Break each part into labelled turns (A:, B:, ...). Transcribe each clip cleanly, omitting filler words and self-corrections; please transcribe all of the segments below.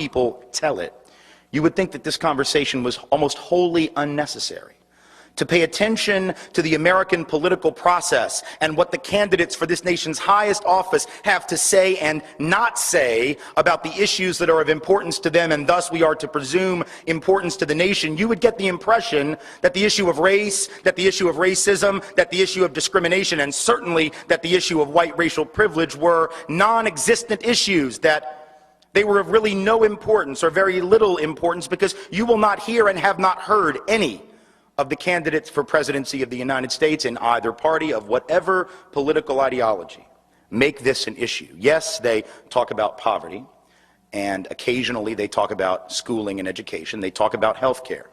A: people tell it, you would think that this conversation was almost wholly unnecessary. To pay attention to the American political process and what the candidates for this nation's highest office have to say and not say about the issues that are of importance to them, and thus we are to presume importance to the nation, you would get the impression that the issue of race, that the issue of racism, that the issue of discrimination, and certainly that the issue of white racial privilege were non-existent issues, that they were of really no importance or very little importance, because you will not hear and have not heard any of the candidates for presidency of the United States in either party of whatever political ideology make this an issue. Yes, they talk about poverty, and occasionally they talk about schooling and education. They talk about health care.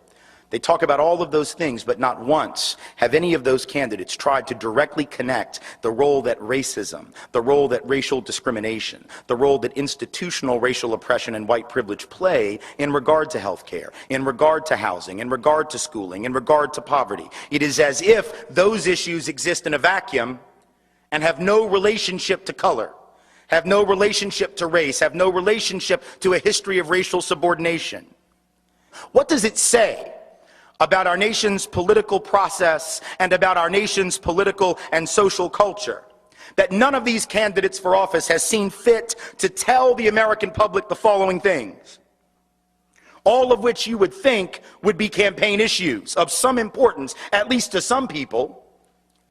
A: They talk about all of those things, but not once have any of those candidates tried to directly connect the role that racism, the role that racial discrimination, the role that institutional racial oppression and white privilege play in regard to health care, in regard to housing, in regard to schooling, in regard to poverty. It is as if those issues exist in a vacuum and have no relationship to color, have no relationship to race, have no relationship to a history of racial subordination. What does it say about our nation's political process and about our nation's political and social culture that none of these candidates for office has seen fit to tell the American public the following things, all of which you would think would be campaign issues of some importance, at least to some people,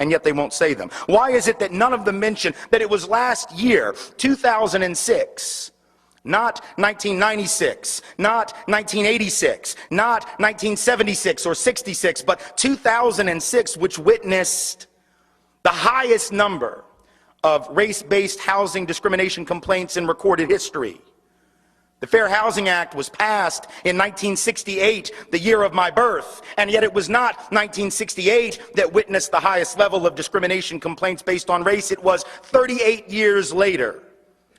A: and yet they won't say them? Why is it that none of them mention that it was last year, 2006, not 1996, not 1986, not 1976 or 66, but 2006, which witnessed the highest number of race-based housing discrimination complaints in recorded history. The Fair Housing Act was passed in 1968, the year of my birth, and yet it was not 1968 that witnessed the highest level of discrimination complaints based on race. It was 38 years later,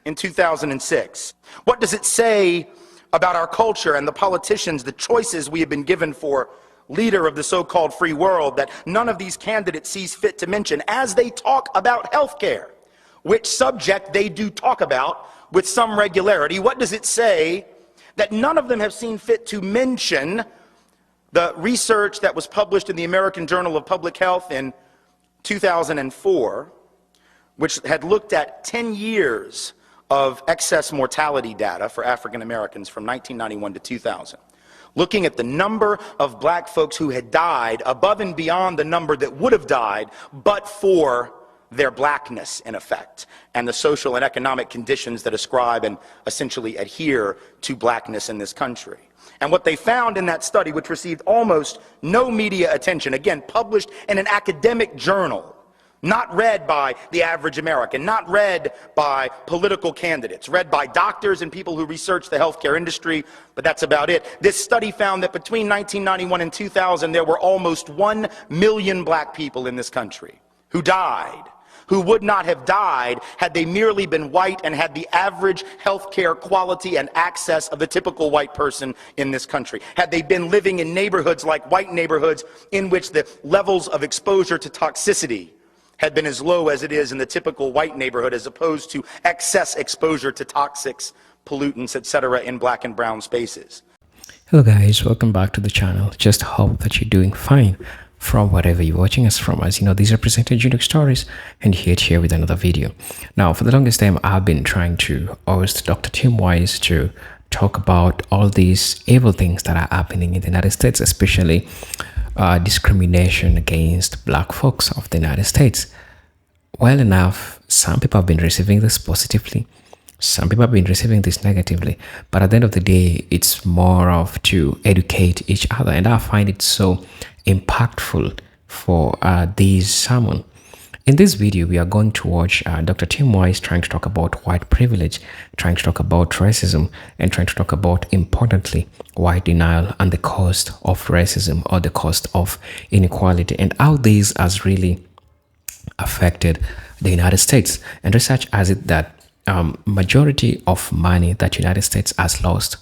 A: in 2006. What does it say about our culture and the politicians, the choices we have been given for leader of the so-called free world, that none of these candidates sees fit to mention as they talk about health care, which subject they do talk about with some regularity? What does it say that none of them have seen fit to mention the research that was published in the American Journal of Public Health in 2004, which had looked at 10 years of excess mortality data for African Americans from 1991 to 2000, looking at the number of black folks who had died above and beyond the number that would have died but for their blackness, in effect, and the social and economic conditions that ascribe and essentially adhere to blackness in this country. And what they found in that study, which received almost no media attention, again, published in an academic journal, not read by the average American, not read by political candidates, read by doctors and people who research the healthcare industry, but that's about it. This study found that between 1991 and 2000, there were almost 1 million black people in this country who died, who would not have died had they merely been white and had the average healthcare quality and access of the typical white person in this country. Had they been living in neighborhoods like white neighborhoods in which the levels of exposure to toxicity had been as low as it is in the typical white neighborhood, as opposed to excess exposure to toxics, pollutants, etc. in black and brown spaces.
B: Hello guys, welcome back to the channel. Just hope that you're doing fine from wherever you're watching us from. As you know, these are presented unique stories, and here with another video. Now, for the longest time, I've been trying to host Dr. Tim Wise to talk about all these evil things that are happening in the United States, especially discrimination against black folks of the United States. Well enough, some people have been receiving this positively, some people have been receiving this negatively, but at the end of the day, it's more of to educate each other, and I find it so impactful for this sermon. In this video, we are going to watch Dr. Tim Wise trying to talk about white privilege, trying to talk about racism, and trying to talk about, importantly, white denial and the cost of racism, or the cost of inequality, and how this has really affected the United States. And research has it that majority of money that the United States has lost,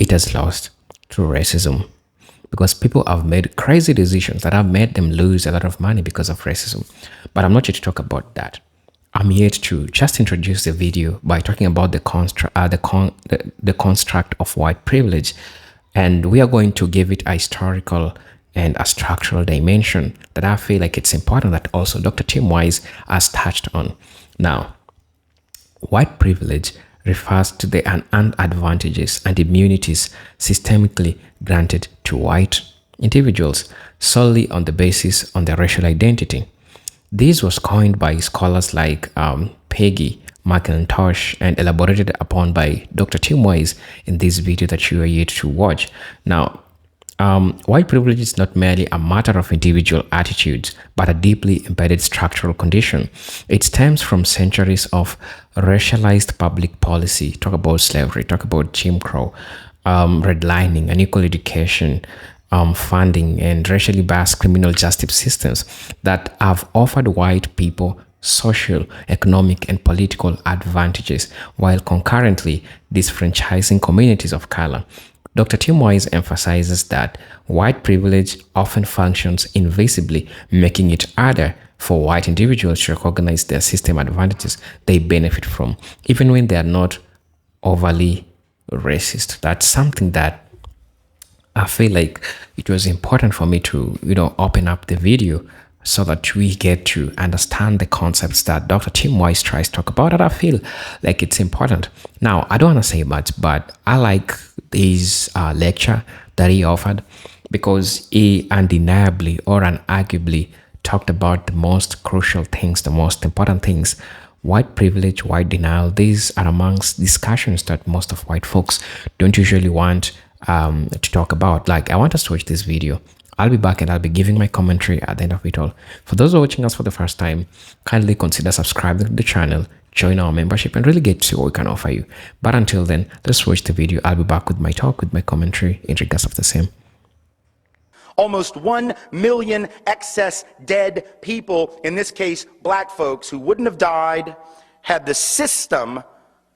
B: it has lost through racism, because people have made crazy decisions that have made them lose a lot of money because of racism. But I'm not here to talk about that. I'm here to just introduce the video by talking about the construct of white privilege, and we are going to give it a historical and a structural dimension that I feel like it's important that also Dr. Tim Wise has touched on. Now, white privilege refers to the advantages and immunities systemically granted to white individuals solely on the basis of their racial identity. This was coined by scholars like Peggy McIntosh and elaborated upon by Dr. Tim Wise in this video that you are yet to watch. Now, white privilege is not merely a matter of individual attitudes, but a deeply embedded structural condition. It stems from centuries of racialized public policy. Talk about slavery, talk about Jim Crow, redlining, unequal education, funding, and racially biased criminal justice systems that have offered white people social, economic, and political advantages while concurrently disfranchising communities of color. Dr. Tim Wise emphasizes that white privilege often functions invisibly, making it harder for white individuals to recognize their system advantages they benefit from, even when they are not overly racist. That's something that I feel like it was important for me to, open up the video so that we get to understand the concepts that Dr. Tim Wise tries to talk about, and I feel like it's important. Now, I don't want to say much, but I like this lecture that he offered because he undeniably or unarguably talked about the most crucial things, the most important things. White privilege, white denial, these are amongst discussions that most of white folks don't usually want to talk about. Like, I want us to watch this video. I'll be back and I'll be giving my commentary at the end of it all. For those who are watching us for the first time, kindly consider subscribing to the channel, join our membership, and really get to see what we can offer you. But until then, let's watch the video. I'll be back with my talk, with my commentary in regards of the same.
A: Almost 1 million excess dead people, in this case black folks, who wouldn't have died had the system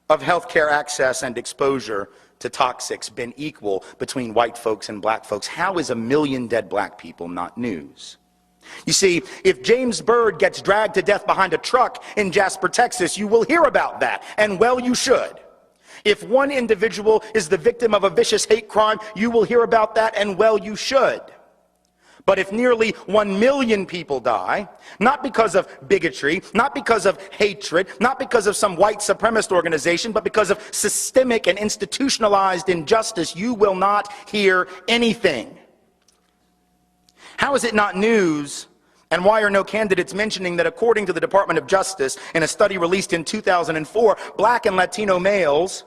A: of healthcare access and exposure to toxics been equal between white folks and black folks. How is 1 million dead black people not news? You see, if James Byrd gets dragged to death behind a truck in Jasper, Texas, you will hear about that, and well, you should. If one individual is the victim of a vicious hate crime, you will hear about that, and well, you should. But if nearly 1 million people die, not because of bigotry, not because of hatred, not because of some white supremacist organization, but because of systemic and institutionalized injustice, you will not hear anything. How is it not news, and why are no candidates mentioning that according to the Department of Justice, in a study released in 2004, black and Latino males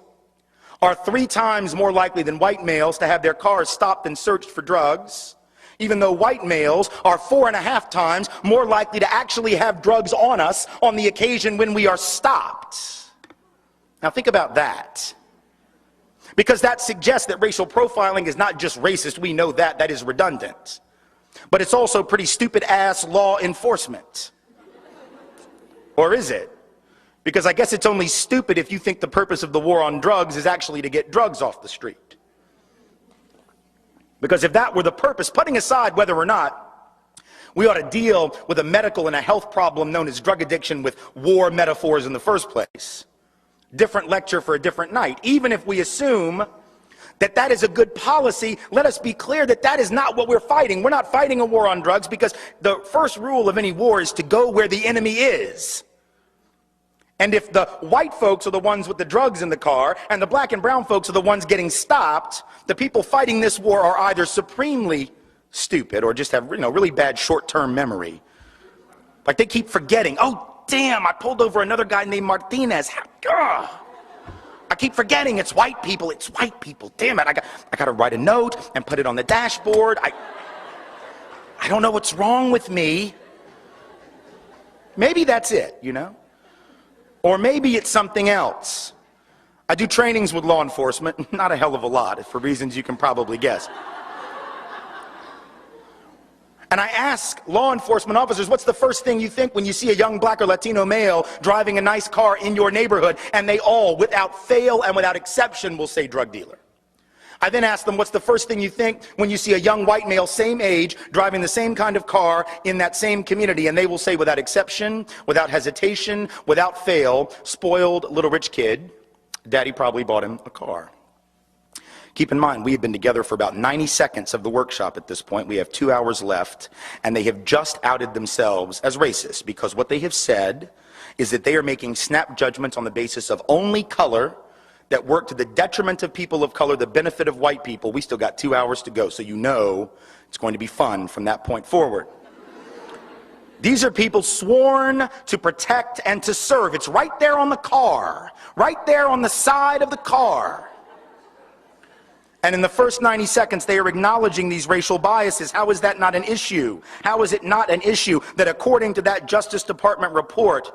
A: are 3 times more likely than white males to have their cars stopped and searched for drugs, even though white males are 4.5 times more likely to actually have drugs on us on the occasion when we are stopped. Now think about that. Because that suggests that racial profiling is not just racist. We know that. That is redundant. But it's also pretty stupid ass law enforcement. Or is it? Because I guess it's only stupid if you think the purpose of the war on drugs is actually to get drugs off the street. Because if that were the purpose, putting aside whether or not we ought to deal with a medical and a health problem known as drug addiction with war metaphors in the first place, different lecture for a different night. Even if we assume that that is a good policy, let us be clear that that is not what we're fighting. We're not fighting a war on drugs, because the first rule of any war is to go where the enemy is. And if the white folks are the ones with the drugs in the car, and the black and brown folks are the ones getting stopped, the people fighting this war are either supremely stupid or just have, really bad short-term memory. Like they keep forgetting, oh, damn, I pulled over another guy named Martinez. I keep forgetting it's white people, damn it. I got to write a note and put it on the dashboard. I don't know what's wrong with me. Maybe that's it, Or maybe it's something else. I do trainings with law enforcement, not a hell of a lot, for reasons you can probably guess. And I ask law enforcement officers, what's the first thing you think when you see a young black or Latino male driving a nice car in your neighborhood? And they all, without fail and without exception, will say drug dealer. I then ask them, what's the first thing you think when you see a young white male, same age, driving the same kind of car in that same community? And they will say, without exception, without hesitation, without fail, spoiled little rich kid, daddy probably bought him a car. Keep in mind, we have been together for about 90 seconds of the workshop at this point. We have 2 hours left, and they have just outed themselves as racist, because what they have said is that they are making snap judgments on the basis of only color that work to the detriment of people of color, the benefit of white people. We still got 2 hours to go, so you know it's going to be fun from that point forward. These are people sworn to protect and to serve. It's right there on the car, right there on the side of the car. And in the first 90 seconds, they are acknowledging these racial biases. How is that not an issue? How is it not an issue that, according to that Justice Department report,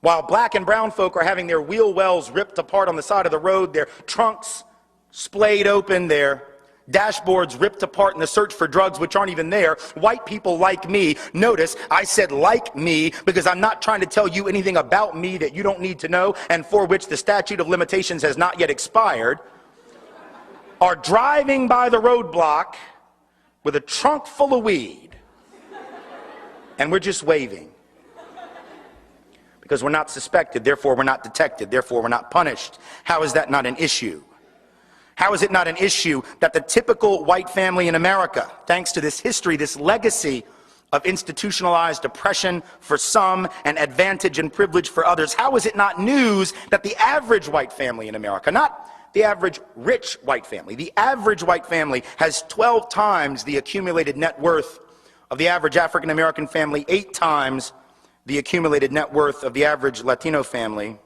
A: while black and brown folk are having their wheel wells ripped apart on the side of the road, their trunks splayed open, their dashboards ripped apart in the search for drugs which aren't even there, white people like me, notice I said like me because I'm not trying to tell you anything about me that you don't need to know and for which the statute of limitations has not yet expired, are driving by the roadblock with a trunk full of weed, and we're just waving. Because we're not suspected, therefore we're not detected, therefore we're not punished. How is that not an issue? How is it not an issue that the typical white family in America, thanks to this history, this legacy of institutionalized oppression for some and advantage and privilege for others, how is it not news that the average white family in America, not the average rich white family, the average white family has 12 times the accumulated net worth of the average African American family, 8 times the accumulated net worth of the average Latino family,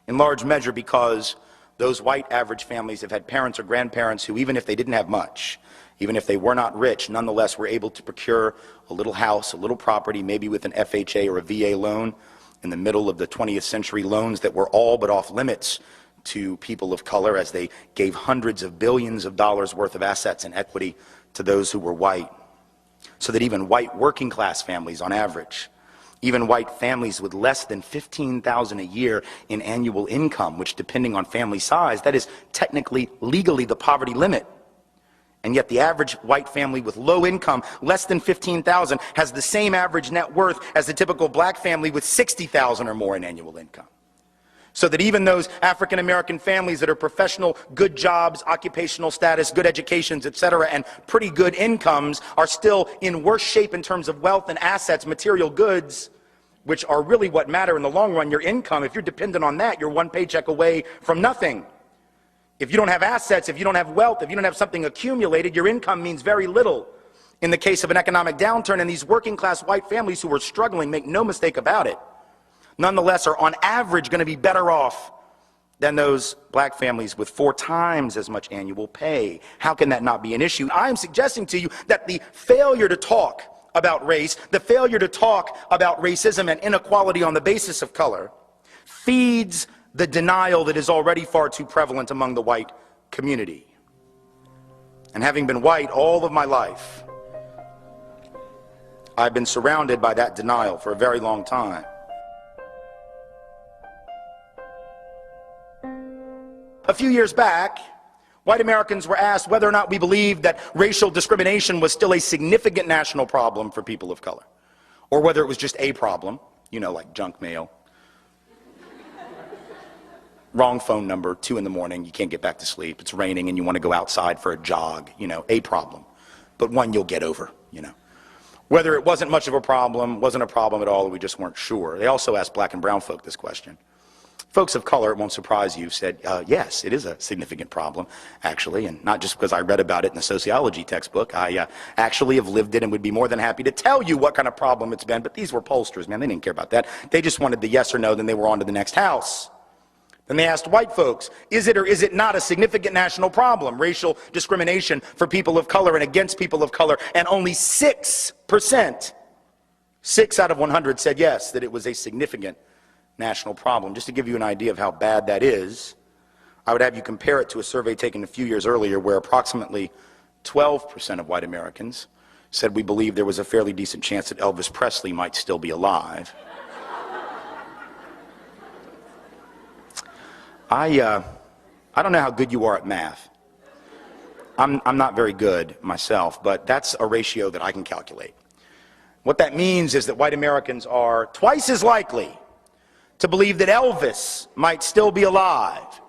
A: in large measure because those white average families have had parents or grandparents who, even if they didn't have much, even if they were not rich, nonetheless were able to procure a little house, a little property, maybe with an FHA or a VA loan in the middle of the 20th century, loans that were all but off limits to people of color as they gave hundreds of billions of dollars worth of assets and equity to those who were white. So that even white working class families on average, even white families with less than $15,000 a year in annual income, which depending on family size, that is technically, legally the poverty limit. And yet the average white family with low income, less than $15,000, has the same average net worth as the typical black family with $60,000 or more in annual income. So that even those African American families that are professional, good jobs, occupational status, good educations, etc., and pretty good incomes are still in worse shape in terms of wealth and assets, material goods, which are really what matter in the long run. Your income, if you're dependent on that, you're one paycheck away from nothing. If you don't have assets, if you don't have wealth, if you don't have something accumulated, your income means very little. In the case of an economic downturn, and these working class white families who are struggling, make no mistake about it, nonetheless are on average going to be better off than those black families with 4 times as much annual pay. How can that not be an issue? I am suggesting to you that the failure to talk about race, the failure to talk about racism and inequality on the basis of color, feeds the denial that is already far too prevalent among the white community. And having been white all of my life, I've been surrounded by that denial for a very long time. A few years back, white Americans were asked whether or not we believed that racial discrimination was still a significant national problem for people of color, or whether it was just a problem, you know, like junk mail, wrong phone number, 2 in the morning, you can't get back to sleep, it's raining and you want to go outside for a jog, you know, a problem, but one you'll get over, you know. Whether it wasn't much of a problem, wasn't a problem at all, or we just weren't sure. They also asked black and brown folk this question. Folks of color, it won't surprise you, said, yes, it is a significant problem, actually, and not just because I read about it in a sociology textbook. I actually have lived it and would be more than happy to tell you what kind of problem it's been, but these were pollsters, man, they didn't care about that. They just wanted the yes or no, then they were on to the next house. Then they asked white folks, is it or is it not a significant national problem, racial discrimination for people of color and against people of color, and only 6%, 6 out of 100 said yes, that it was a significant national problem. Just to give you an idea of how bad that is, I would have you compare it to a survey taken a few years earlier where approximately 12% of white Americans said we believed there was a fairly decent chance that Elvis Presley might still be alive. I don't know how good you are at math, I'm not very good myself, but that's a ratio that I can calculate. What that means is that white Americans are twice as likely to believe that Elvis might still be alive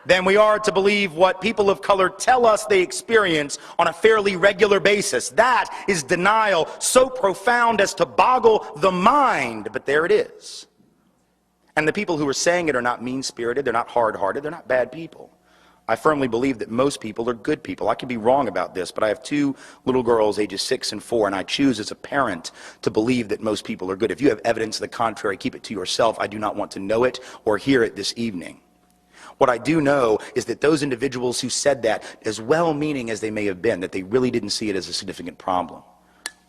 A: than we are to believe what people of color tell us they experience on a fairly regular basis. That is denial so profound as to boggle the mind, but there it is. And the people who are saying it are not mean-spirited, they're not hard-hearted, they're not bad people. I firmly believe that most people are good people. I could be wrong about this, but I have two little girls, ages 6 and 4, and I choose as a parent to believe that most people are good. If you have evidence to the contrary, keep it to yourself. I do not want to know it or hear it this evening. What I do know is that those individuals who said that, as well-meaning as they may have been, that they really didn't see it as a significant problem,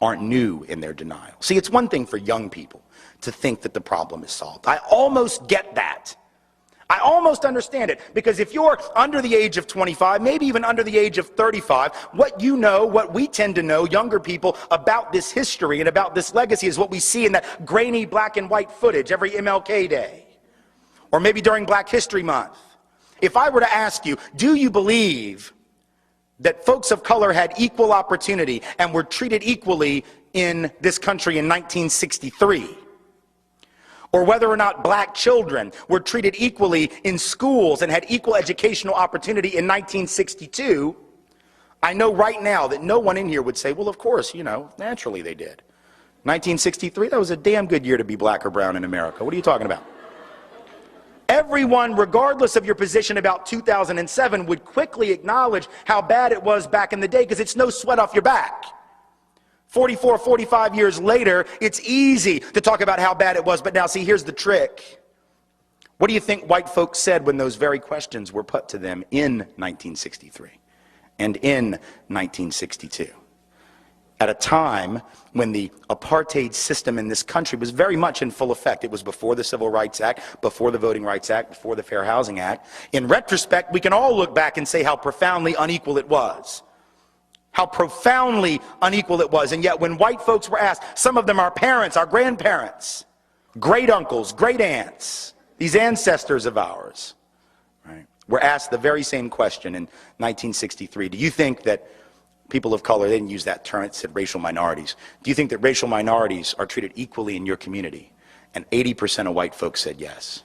A: aren't new in their denial. See, it's one thing for young people to think that the problem is solved. I almost get that. I almost understand it, because if you're under the age of 25, maybe even under the age of 35, what you know, what we tend to know, younger people, about this history and about this legacy is what we see in that grainy black and white footage every MLK Day, or maybe during Black History Month. If I were to ask you, do you believe that folks of color had equal opportunity and were treated equally in this country in 1963? Or whether or not black children were treated equally in schools and had equal educational opportunity in 1962, I know right now that no one in here would say, well, of course, you know, naturally they did. 1963, that was a damn good year to be black or brown in America. What are you talking about? Everyone, regardless of your position about 2007, would quickly acknowledge how bad it was back in the day, because it's no sweat off your back. 44, 45 years later, it's easy to talk about how bad it was, but now see, here's the trick. What do you think white folks said when those very questions were put to them in 1963 and in 1962? At a time when the apartheid system in this country was very much in full effect. It was before the Civil Rights Act, before the Voting Rights Act, before the Fair Housing Act. In retrospect, we can all look back and say how profoundly unequal it was. How profoundly unequal it was. And yet when white folks were asked, some of them our parents, our grandparents, great uncles, great aunts, these ancestors of ours, right, were asked the very same question in 1963. Do you think that people of color, they didn't use that term, it said racial minorities. Do you think that racial minorities are treated equally in your community? And 80% of white folks said yes.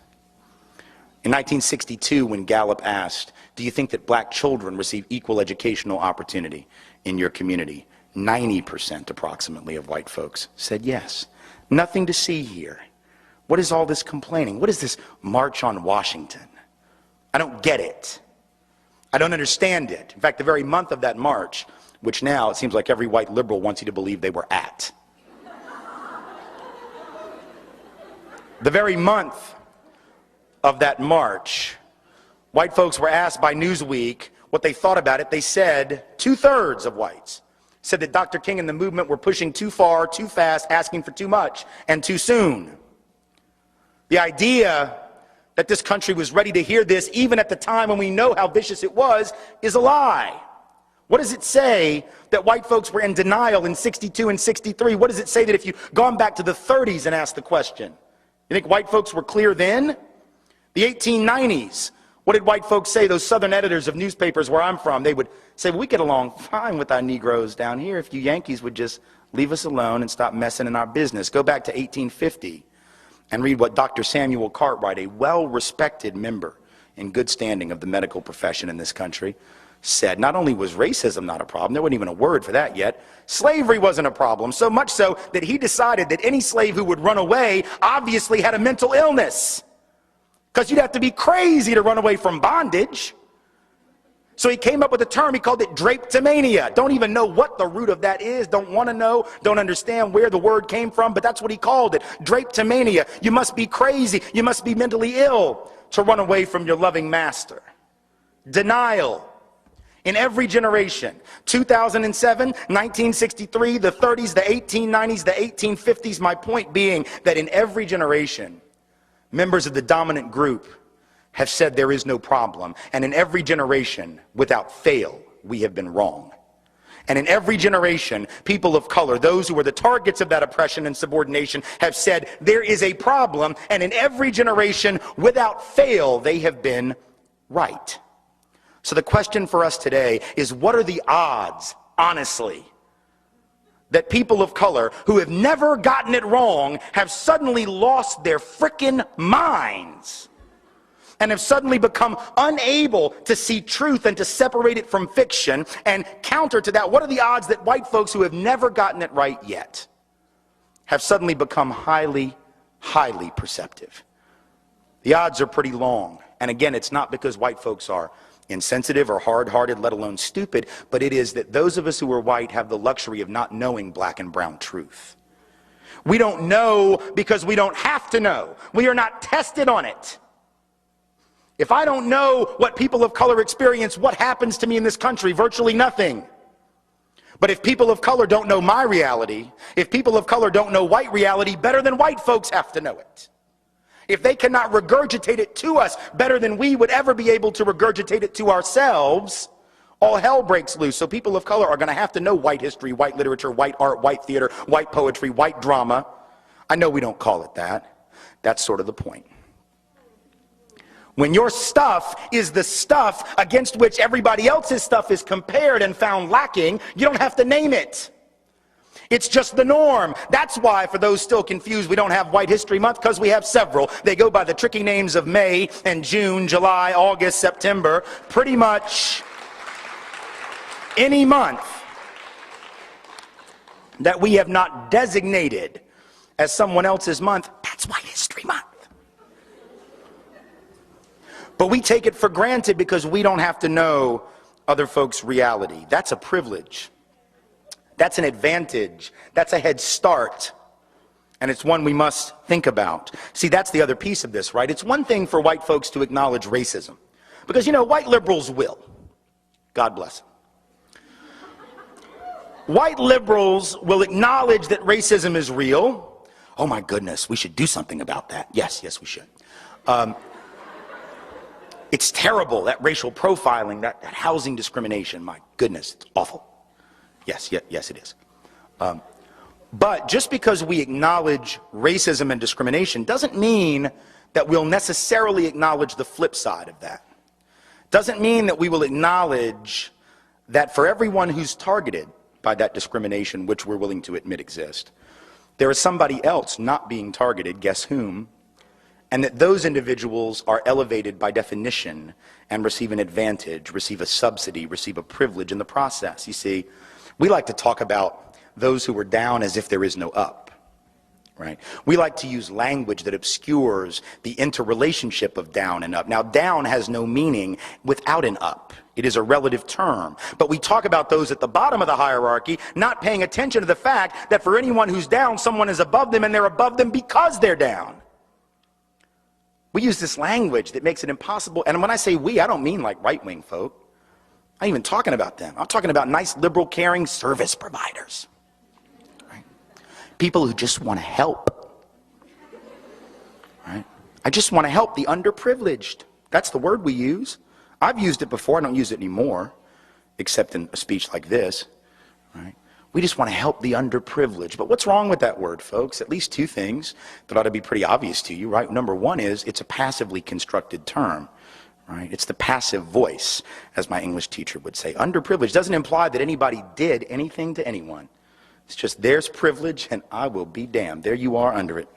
A: In 1962, when Gallup asked, do you think that black children receive equal educational opportunity in your community? 90% approximately of white folks said yes. Nothing to see here. What is all this complaining? What is this march on Washington? I don't get it. I don't understand it. In fact, the very month of that march, which now it seems like every white liberal wants you to believe they were at. The very month of that march, white folks were asked by Newsweek what they thought about it. They said, 2/3 of whites said that Dr. King and the movement were pushing too far, too fast, asking for too much, and too soon. The idea that this country was ready to hear this, even at the time when we know how vicious it was, is a lie. What does it say that white folks were in denial in 62 and 63? What does it say that if you'd gone back to the 30s and asked the question? You think white folks were clear then? The 1890s, what did white folks say? Those southern editors of newspapers where I'm from, they would say, well, we get along fine with our Negroes down here if you Yankees would just leave us alone and stop messing in our business. Go back to 1850 and read what Dr. Samuel Cartwright, a well-respected member in good standing of the medical profession in this country, said. Not only was racism not a problem, there wasn't even a word for that yet, slavery wasn't a problem, so much so that he decided that any slave who would run away obviously had a mental illness. Because you'd have to be crazy to run away from bondage. So he came up with a term, he called it drapetomania. Don't even know what the root of that is, don't want to know, don't understand where the word came from, but that's what he called it, drapetomania. You must be crazy, you must be mentally ill to run away from your loving master. Denial. In every generation, 2007, 1963, the 30s, the 1890s, the 1850s, my point being that in every generation, members of the dominant group have said there is no problem. And in every generation, without fail, we have been wrong. And in every generation, people of color, those who were the targets of that oppression and subordination, have said there is a problem. And in every generation, without fail, they have been right. So the question for us today is, what are the odds, honestly, that people of color who have never gotten it wrong have suddenly lost their frickin' minds and have suddenly become unable to see truth and to separate it from fiction? And counter to that, what are the odds that white folks who have never gotten it right yet have suddenly become highly, highly perceptive? The odds are pretty long. And again, it's not because white folks are insensitive or hard-hearted, let alone stupid, but it is that those of us who are white have the luxury of not knowing black and brown truth. We don't know because we don't have to know. We are not tested on it. If I don't know what people of color experience, what happens to me in this country? Virtually nothing. But if people of color don't know my reality, if people of color don't know white reality better than white folks have to know it, if they cannot regurgitate it to us better than we would ever be able to regurgitate it to ourselves, all hell breaks loose. So people of color are going to have to know white history, white literature, white art, white theater, white poetry, white drama. I know we don't call it that. That's sort of the point. When your stuff is the stuff against which everybody else's stuff is compared and found lacking, you don't have to name it. It's just the norm. That's why, for those still confused, we don't have White History Month, because we have several. They go by the tricky names of May and June, July, August, September. Pretty much any month that we have not designated as someone else's month, that's White History Month. But we take it for granted because we don't have to know other folks' reality. That's a privilege. That's an advantage. That's a head start. And it's one we must think about. See, that's the other piece of this, right? It's one thing for white folks to acknowledge racism. Because, you know, white liberals will. God bless them. White liberals will acknowledge that racism is real. Oh my goodness, we should do something about that. Yes, we should. It's terrible, that racial profiling, that housing discrimination. My goodness, it's awful. Yes, it is. But just because we acknowledge racism and discrimination doesn't mean that we'll necessarily acknowledge the flip side of that. Doesn't mean that we will acknowledge that for everyone who's targeted by that discrimination, which we're willing to admit exists, there is somebody else not being targeted, guess whom, and that those individuals are elevated by definition and receive an advantage, receive a subsidy, receive a privilege in the process. You see, we like to talk about those who are down as if there is no up, right? We like to use language that obscures the interrelationship of down and up. Now, down has no meaning without an up. It is a relative term. But we talk about those at the bottom of the hierarchy, not paying attention to the fact that for anyone who's down, someone is above them, and they're above them because they're down. We use this language that makes it impossible. And when I say we, I don't mean like right-wing folk. I'm even talking about them. I'm talking about nice, liberal, caring service providers. Right? People who just want to help. Right? I just want to help the underprivileged. That's the word we use. I've used it before. I don't use it anymore, except in a speech like this. Right? We just want to help the underprivileged. But what's wrong with that word, folks? At least two things that ought to be pretty obvious to you, right? Number one is it's a passively constructed term. Right? It's the passive voice, as my English teacher would say. Underprivileged doesn't imply that anybody did anything to anyone. It's just there's privilege and I will be damned. There you are under it.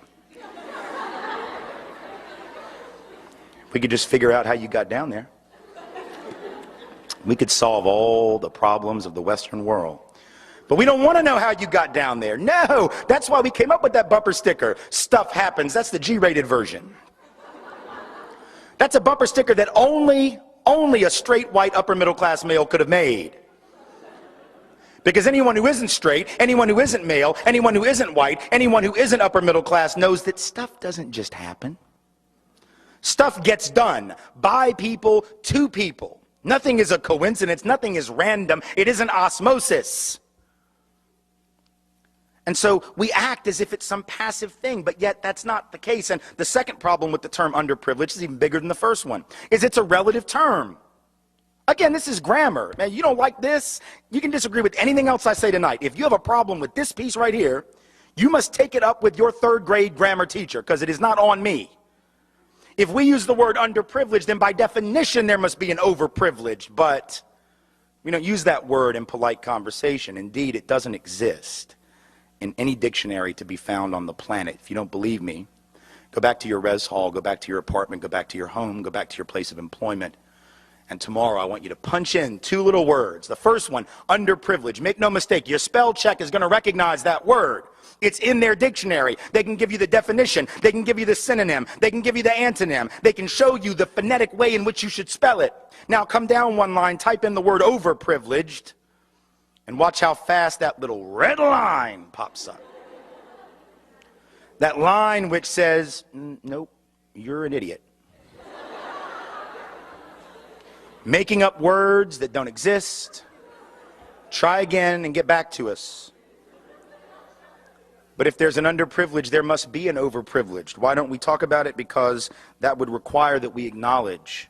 A: We could just figure out how you got down there. We could solve all the problems of the Western world. But we don't want to know how you got down there. No, that's why we came up with that bumper sticker. Stuff happens. That's the G-rated version. That's a bumper sticker that only a straight white upper middle class male could have made. Because anyone who isn't straight, anyone who isn't male, anyone who isn't white, anyone who isn't upper middle class knows that stuff doesn't just happen. Stuff gets done by people to people. Nothing is a coincidence, nothing is random, it isn't osmosis. And so we act as if it's some passive thing, but yet that's not the case. And the second problem with the term underprivileged is even bigger than the first one, is it's a relative term. Again, this is grammar. Man, you don't like this, you can disagree with anything else I say tonight. If you have a problem with this piece right here, you must take it up with your third grade grammar teacher, because it is not on me. If we use the word underprivileged, then by definition there must be an overprivileged, but we don't use that word in polite conversation. Indeed, it doesn't exist in any dictionary to be found on the planet. If you don't believe me, go back to your res hall, go back to your apartment, go back to your home, go back to your place of employment, and tomorrow I want you to punch in 2 little words. The first one, underprivileged. Make no mistake, your spell check is going to recognize that word. It's in their dictionary. They can give you the definition. They can give you the synonym. They can give you the antonym. They can show you the phonetic way in which you should spell it. Now come down one line, type in the word overprivileged, and watch how fast that little red line pops up. That line which says, nope, you're an idiot. Making up words that don't exist. Try again and get back to us. But if there's an underprivileged, there must be an overprivileged. Why don't we talk about it? Because that would require that we acknowledge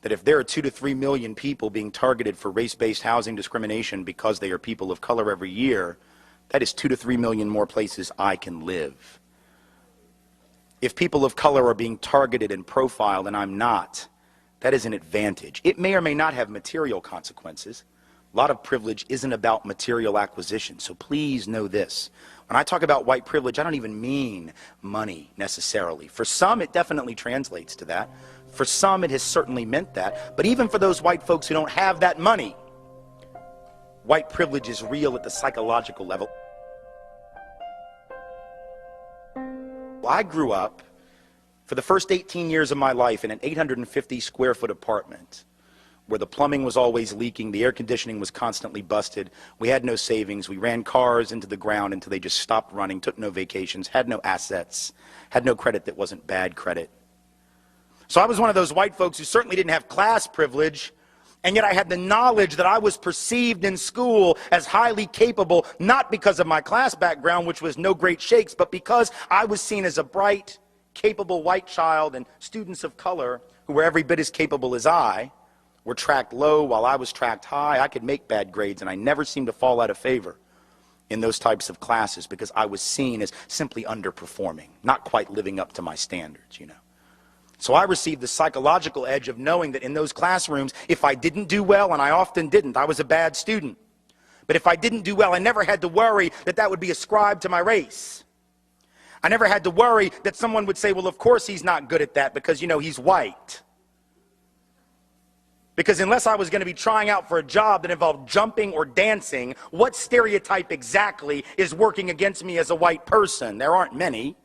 A: that if there are 2 to 3 million people being targeted for race-based housing discrimination because they are people of color every year, that is 2 to 3 million more places I can live. If people of color are being targeted and profiled and I'm not, that is an advantage. It may or may not have material consequences. A lot of privilege isn't about material acquisition, so please know this. When I talk about white privilege, I don't even mean money necessarily. For some, it definitely translates to that. For some, it has certainly meant that. But even for those white folks who don't have that money, white privilege is real at the psychological level. I grew up for the first 18 years of my life in an 850 square foot apartment where the plumbing was always leaking, the air conditioning was constantly busted, we had no savings, we ran cars into the ground until they just stopped running, took no vacations, had no assets, had no credit that wasn't bad credit. So I was one of those white folks who certainly didn't have class privilege, and yet I had the knowledge that I was perceived in school as highly capable, not because of my class background, which was no great shakes, but because I was seen as a bright, capable white child, and students of color who were every bit as capable as I were tracked low while I was tracked high. I could make bad grades, and I never seemed to fall out of favor in those types of classes because I was seen as simply underperforming, not quite living up to my standards, you know. So I received the psychological edge of knowing that in those classrooms, if I didn't do well, and I often didn't, I was a bad student. But if I didn't do well, I never had to worry that that would be ascribed to my race. I never had to worry that someone would say, well, of course he's not good at that because, you know, he's white. Because unless I was going to be trying out for a job that involved jumping or dancing, what stereotype exactly is working against me as a white person? There aren't many.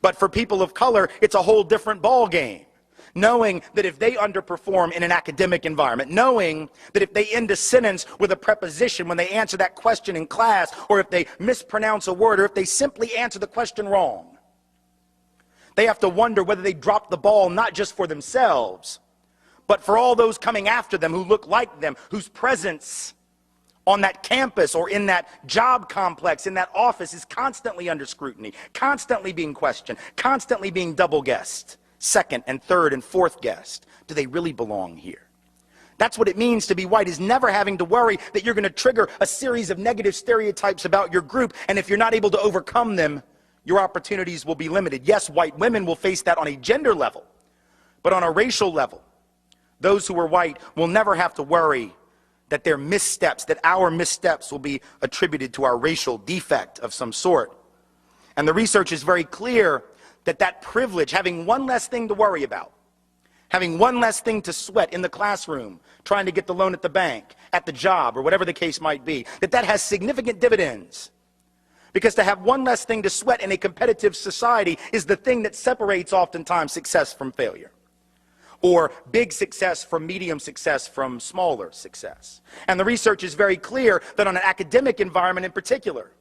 A: But for people of color, it's a whole different ball game. Knowing that if they underperform in an academic environment, knowing that if they end a sentence with a preposition when they answer that question in class, or if they mispronounce a word, or if they simply answer the question wrong, they have to wonder whether they dropped the ball not just for themselves, but for all those coming after them who look like them, whose presence on that campus or in that job complex, in that office is constantly under scrutiny, constantly being questioned, constantly being double-guessed. Second and third and fourth guest. Do they really belong here? That's what it means to be white, is never having to worry that you're going to trigger a series of negative stereotypes about your group, and if you're not able to overcome them, your opportunities will be limited. Yes, white women will face that on a gender level, but on a racial level, those who are white will never have to worry that their missteps, that our missteps will be attributed to our racial defect of some sort. And the research is very clear that privilege, having one less thing to worry about, having one less thing to sweat in the classroom, trying to get the loan at the bank, at the job, or whatever the case might be, that has significant dividends. Because to have one less thing to sweat in a competitive society is the thing that separates oftentimes success from failure, or big success from medium success from smaller success. And the research is very clear that on an academic environment in particular,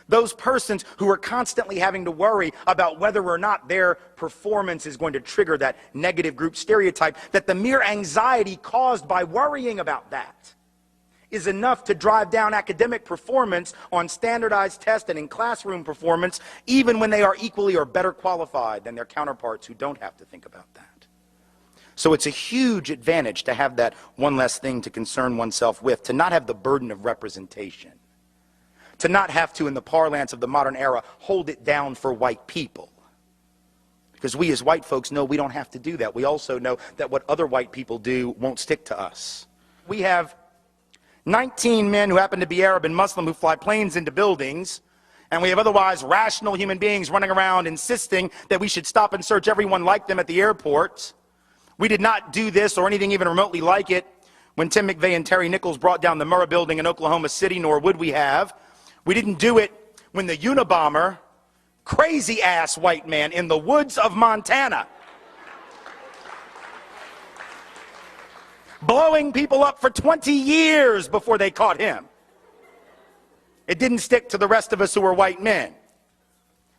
A: those persons who are constantly having to worry about whether or not their performance is going to trigger that negative group stereotype, that the mere anxiety caused by worrying about that is enough to drive down academic performance on standardized tests and in classroom performance, even when they are equally or better qualified than their counterparts who don't have to think about that. So it's a huge advantage to have that one less thing to concern oneself with, to not have the burden of representation, to not have to, in the parlance of the modern era, hold it down for white people. Because we as white folks know we don't have to do that. We also know that what other white people do won't stick to us. We have 19 men who happen to be Arab and Muslim who fly planes into buildings, and we have otherwise rational human beings running around insisting that we should stop and search everyone like them at the airport. We did not do this or anything even remotely like it when Tim McVeigh and Terry Nichols brought down the Murrah building in Oklahoma City, nor would we have. We didn't do it when the Unabomber, crazy-ass white man in the woods of Montana, blowing people up for 20 years before they caught him. It didn't stick to the rest of us who were white men.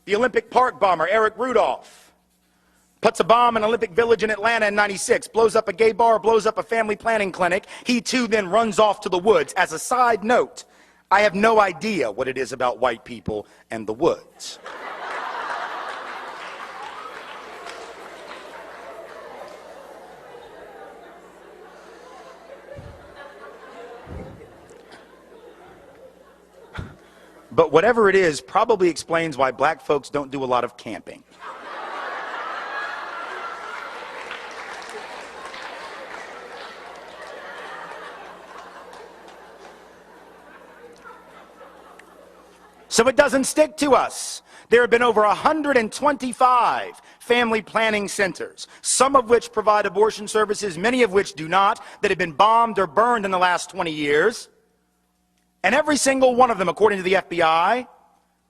A: The Olympic Park bomber, Eric Rudolph, puts a bomb in Olympic Village in Atlanta in '96, blows up a gay bar, blows up a family planning clinic. He too then runs off to the woods. As a side note, I have no idea what it is about white people and the woods. But whatever it is, probably explains why black folks don't do a lot of camping. So it doesn't stick to us. There have been over 125 family planning centers, some of which provide abortion services, many of which do not, that have been bombed or burned in the last 20 years. And every single one of them, according to the FBI,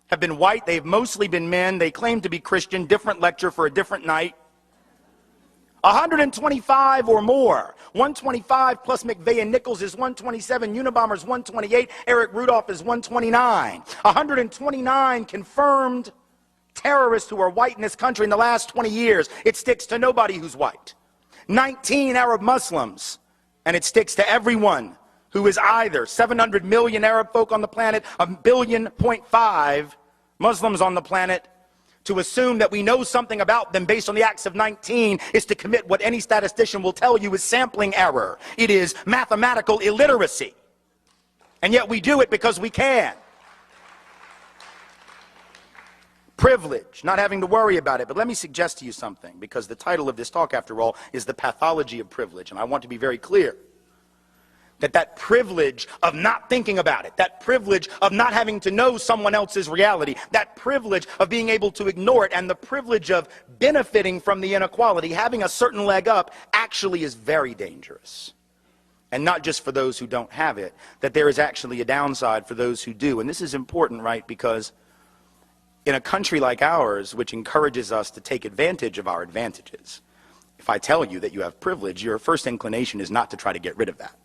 A: have been white. They've mostly been men. They claim to be Christian. Different lecture for a different night. 125 or more. 125 plus McVeigh and Nichols is 127. Unabomber's 128. Eric Rudolph is 129. 129 confirmed terrorists who are white in this country in the last 20 years. It sticks to nobody who's white. 19 Arab Muslims, and it sticks to everyone who is either 700 million Arab folk on the planet, 1.5 billion Muslims on the planet. To assume that we know something about them based on the acts of 19 is to commit what any statistician will tell you is sampling error. It is mathematical illiteracy. And yet we do it because we can. Privilege, not having to worry about it. But let me suggest to you something, because the title of this talk, after all, is The Pathology of Privilege. And I want to be very clear that privilege of not thinking about it, that privilege of not having to know someone else's reality, that privilege of being able to ignore it, and the privilege of benefiting from the inequality, having a certain leg up, actually is very dangerous. And not just for those who don't have it, that there is actually a downside for those who do. And this is important, right, because in a country like ours, which encourages us to take advantage of our advantages, if I tell you that you have privilege, your first inclination is not to try to get rid of that.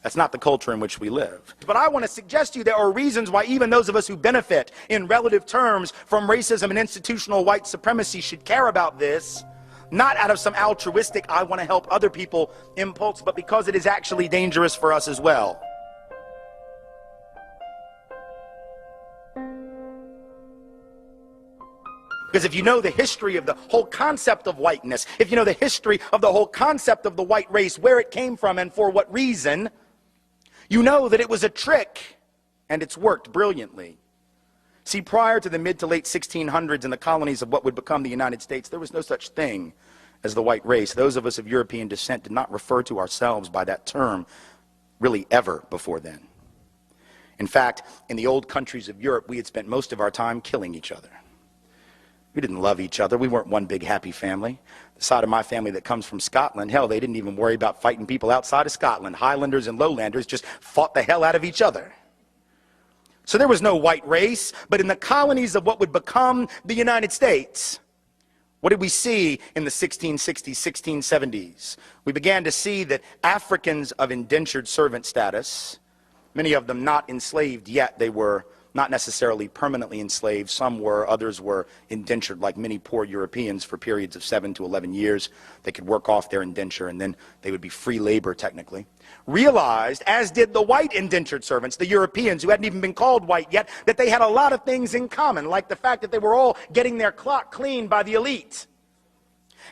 A: That's not the culture in which we live. But I want to suggest to you there are reasons why even those of us who benefit in relative terms from racism and institutional white supremacy should care about this, not out of some altruistic, I want to help other people impulse, but because it is actually dangerous for us as well. Because if you know the history of the whole concept of whiteness, if you know the history of the whole concept of the white race, where it came from and for what reason, you know that it was a trick, and it's worked brilliantly. See, prior to the mid to late 1600s in the colonies of what would become the United States, there was no such thing as the white race. Those of us of European descent did not refer to ourselves by that term really ever before then. In fact, in the old countries of Europe, we had spent most of our time killing each other. We didn't love each other. We weren't one big happy family. The side of my family that comes from Scotland, hell, they didn't even worry about fighting people outside of Scotland. Highlanders and Lowlanders just fought the hell out of each other. So there was no white race, but in the colonies of what would become the United States, what did we see in the 1660s, 1670s? We began to see that Africans of indentured servant status, many of them not enslaved yet, they were not necessarily permanently enslaved. Some were, others were indentured like many poor Europeans for periods of 7 to 11 years. They could work off their indenture and then they would be free labor technically. Realized, as did the white indentured servants, the Europeans who hadn't even been called white yet, that they had a lot of things in common, like the fact that they were all getting their clock cleaned by the elite.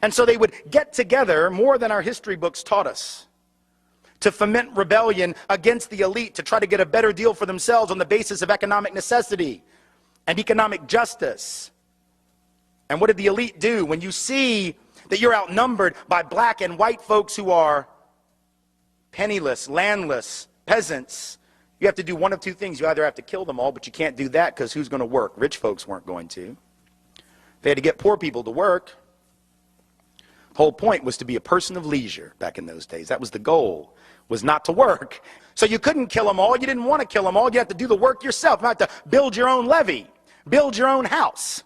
A: And so they would get together more than our history books taught us, to foment rebellion against the elite, to try to get a better deal for themselves on the basis of economic necessity and economic justice. And what did the elite do? When you see that you're outnumbered by black and white folks who are penniless, landless, peasants, you have to do one of two things. You either have to kill them all, but you can't do that because who's going to work? Rich folks weren't going to. They had to get poor people to work. The whole point was to be a person of leisure back in those days. That was the goal, was not to work. So you couldn't kill them all. You didn't want to kill them all. You had to do the work yourself. You had to build your own levee, build your own house.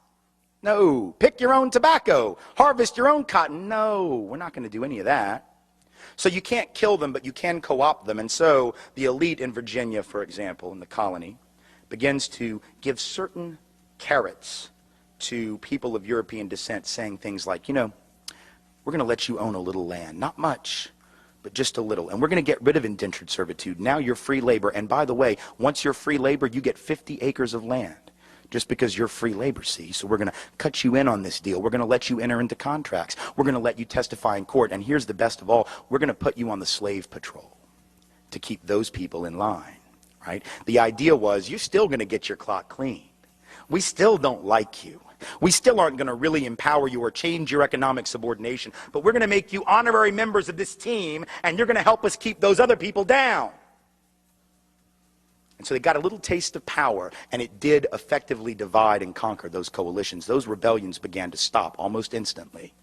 A: No. Pick your own tobacco, harvest your own cotton. No, we're not going to do any of that. So you can't kill them, but you can co-opt them. And so the elite in Virginia, for example, in the colony, begins to give certain carrots to people of European descent, saying things like, you know, we're going to let you own a little land. Not much, but just a little. And we're going to get rid of indentured servitude. Now you're free labor. And by the way, once you're free labor, you get 50 acres of land. Just because you're free labor, see? So we're going to cut you in on this deal. We're going to let you enter into contracts. We're going to let you testify in court. And here's the best of all. We're going to put you on the slave patrol to keep those people in line, right? The idea was you're still going to get your clock clean. We still don't like you. We still aren't going to really empower you or change your economic subordination. But we're going to make you honorary members of this team, and you're going to help us keep those other people down. And so they got a little taste of power, and it did effectively divide and conquer those coalitions. Those rebellions began to stop almost instantly.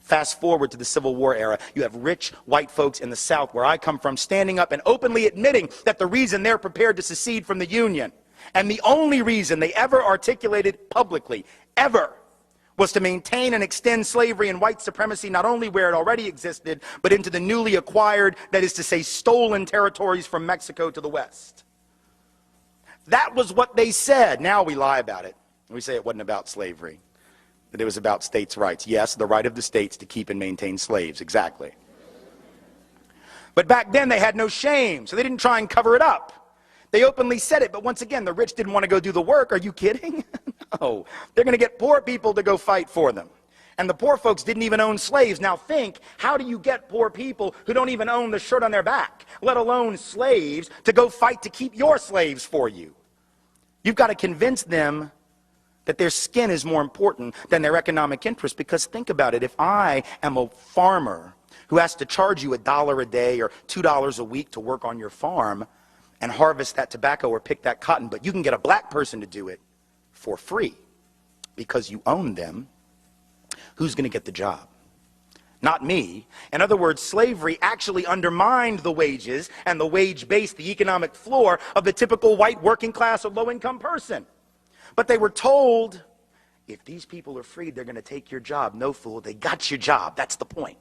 A: Fast forward to the Civil War era, you have rich white folks in the South, where I come from, standing up and openly admitting that the reason they're prepared to secede from the Union, and the only reason they ever articulated publicly, ever, was to maintain and extend slavery and white supremacy not only where it already existed, but into the newly acquired, that is to say, stolen territories from Mexico to the West. That was what they said. Now we lie about it. We say it wasn't about slavery, that it was about states' rights. Yes, the right of the states to keep and maintain slaves, exactly. But back then they had no shame, so they didn't try and cover it up. They openly said it, but once again, the rich didn't want to go do the work. Are you kidding? No. They're going to get poor people to go fight for them. And the poor folks didn't even own slaves. Now think, how do you get poor people who don't even own the shirt on their back, let alone slaves, to go fight to keep your slaves for you? You've got to convince them that their skin is more important than their economic interest. Because think about it, if I am a farmer who has to charge you $1 a day or $2 a week to work on your farm and harvest that tobacco or pick that cotton, but you can get a black person to do it for free because you own them, who's going to get the job? Not me. In other words, slavery actually undermined the wages and the wage base, the economic floor of the typical white working class or low-income person. But they were told, if these people are freed, they're going to take your job. No, fool, they got your job. That's the point.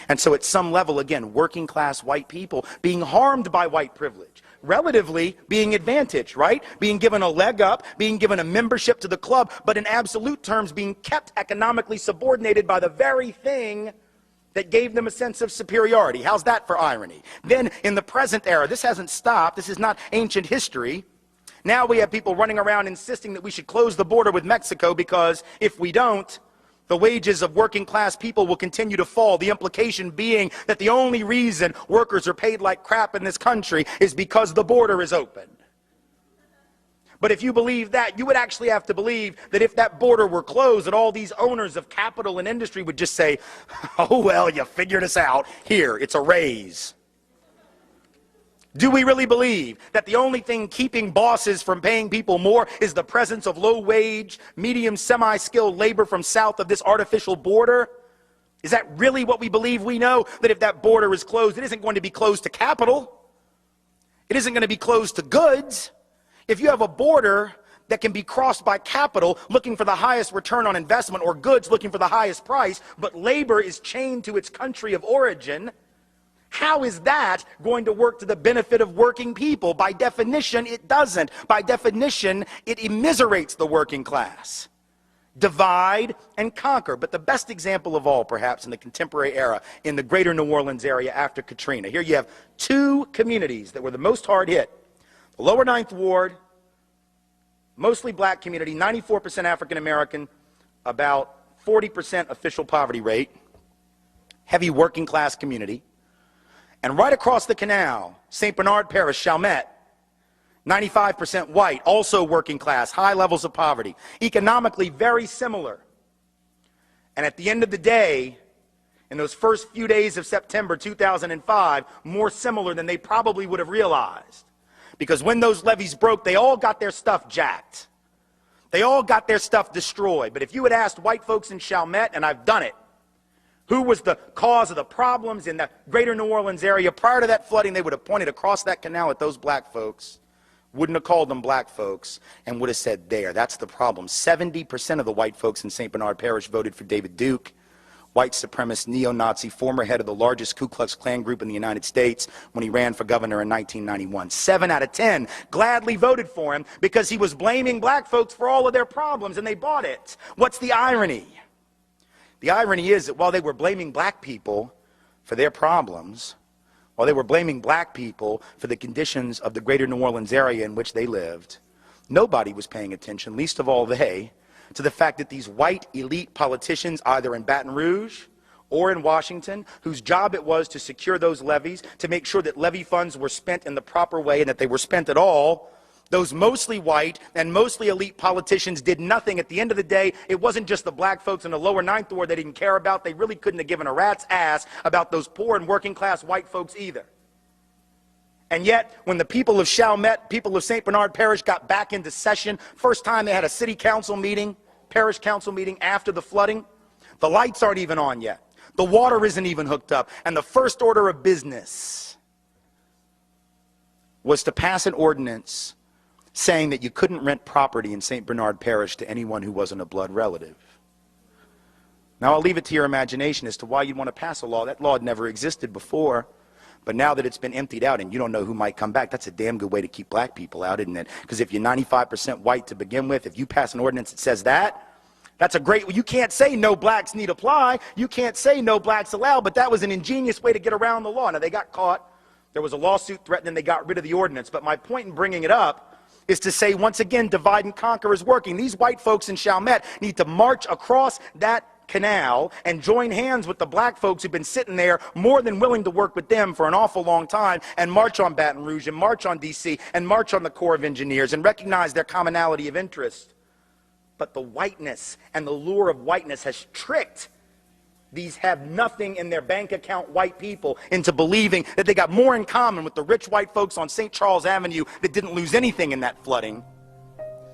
A: And so at some level, again, working class white people being harmed by white privilege, relatively being advantaged, right? Being given a leg up, being given a membership to the club, but in absolute terms being kept economically subordinated by the very thing that gave them a sense of superiority. How's that for irony? Then in the present era, this hasn't stopped. This is not ancient history. Now we have people running around insisting that we should close the border with Mexico because if we don't, the wages of working class people will continue to fall. The implication being that the only reason workers are paid like crap in this country is because the border is open. But if you believe that, you would actually have to believe that if that border were closed, that all these owners of capital and industry would just say, oh, well, you figured us out. Here, it's a raise. Do we really believe that the only thing keeping bosses from paying people more is the presence of low-wage, medium, semi-skilled labor from south of this artificial border? Is that really what we believe? We know that if that border is closed, it isn't going to be closed to capital. It isn't going to be closed to goods. If you have a border that can be crossed by capital looking for the highest return on investment or goods looking for the highest price, but labor is chained to its country of origin, how is that going to work to the benefit of working people? By definition, it doesn't. By definition, it immiserates the working class. Divide and conquer. But the best example of all, perhaps, in the contemporary era, in the greater New Orleans area after Katrina. Here you have two communities that were the most hard hit. The lower Ninth Ward, mostly black community, 94% African American, about 40% official poverty rate, heavy working class community. And right across the canal, St. Bernard Parish, Chalmette, 95% white, also working class, high levels of poverty. Economically very similar. And at the end of the day, in those first few days of September 2005, more similar than they probably would have realized. Because when those levees broke, they all got their stuff jacked. They all got their stuff destroyed. But if you had asked white folks in Chalmette, and I've done it, who was the cause of the problems in the greater New Orleans area prior to that flooding, they would have pointed across that canal at those black folks, wouldn't have called them black folks, and would have said, there, that's the problem. 70% of the white folks in St. Bernard Parish voted for David Duke, white supremacist, neo-Nazi, former head of the largest Ku Klux Klan group in the United States when he ran for governor in 1991. 7 out of 10 gladly voted for him because he was blaming black folks for all of their problems, and they bought it. What's the irony? The irony is that while they were blaming black people for their problems, while they were blaming black people for the conditions of the greater New Orleans area in which they lived, nobody was paying attention, least of all they, to the fact that these white elite politicians, either in Baton Rouge or in Washington, whose job it was to secure those levees, to make sure that levee funds were spent in the proper way and that they were spent at all, those mostly white and mostly elite politicians did nothing. At the end of the day, it wasn't just the black folks in the lower ninth ward they didn't care about. They really couldn't have given a rat's ass about those poor and working class white folks either. And yet, when the people of Chalmette, people of St. Bernard Parish got back into session, first time they had a city council meeting, parish council meeting after the flooding, the lights aren't even on yet. The water isn't even hooked up. And the first order of business was to pass an ordinance saying that you couldn't rent property in St. Bernard Parish to anyone who wasn't a blood relative. Now, I'll leave it to your imagination as to why you'd want to pass a law. That law had never existed before. But now that it's been emptied out and you don't know who might come back, that's a damn good way to keep black people out, isn't it? Because if you're 95% white to begin with, if you pass an ordinance that says that, that's a great, you can't say no blacks need apply. You can't say no blacks allowed, but that was an ingenious way to get around the law. Now, they got caught. There was a lawsuit threatening, they got rid of the ordinance. But my point in bringing it up is to say, once again, divide and conquer is working. These white folks in Chalmette need to march across that canal and join hands with the black folks who've been sitting there more than willing to work with them for an awful long time, and march on Baton Rouge and march on DC and march on the Corps of Engineers and recognize their commonality of interest. But the whiteness and the lure of whiteness has tricked these have nothing in their bank account white people into believing that they got more in common with the rich white folks on St. Charles Avenue that didn't lose anything in that flooding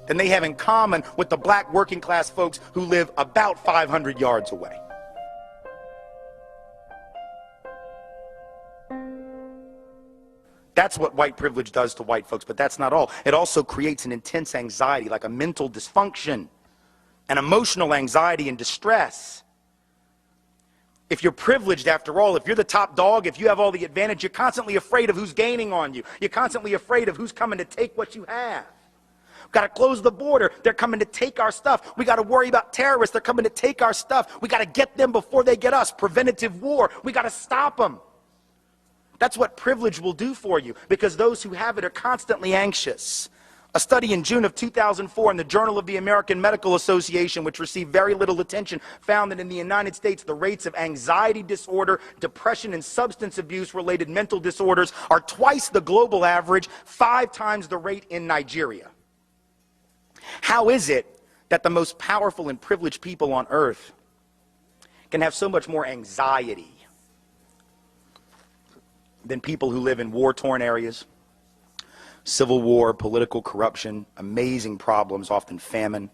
A: than they have in common with the black working class folks who live about 500 yards away. That's what white privilege does to white folks, but that's not all. It also creates an intense anxiety, like a mental dysfunction, an emotional anxiety and distress. If you're privileged, after all, if you're the top dog, if you have all the advantage, you're constantly afraid of who's gaining on you. You're constantly afraid of who's coming to take what you have. We've got to close the border. They're coming to take our stuff. We got to worry about terrorists. They're coming to take our stuff. We got to get them before they get us. Preventative war. We got to stop them. That's what privilege will do for you, because those who have it are constantly anxious. A study in June of 2004 in the Journal of the American Medical Association, which received very little attention, found that in the United States, the rates of anxiety disorder, depression, and substance abuse-related mental disorders are twice the global average, 5 times the rate in Nigeria. How is it that the most powerful and privileged people on earth can have so much more anxiety than people who live in war-torn areas? Civil war, political corruption, amazing problems, often famine,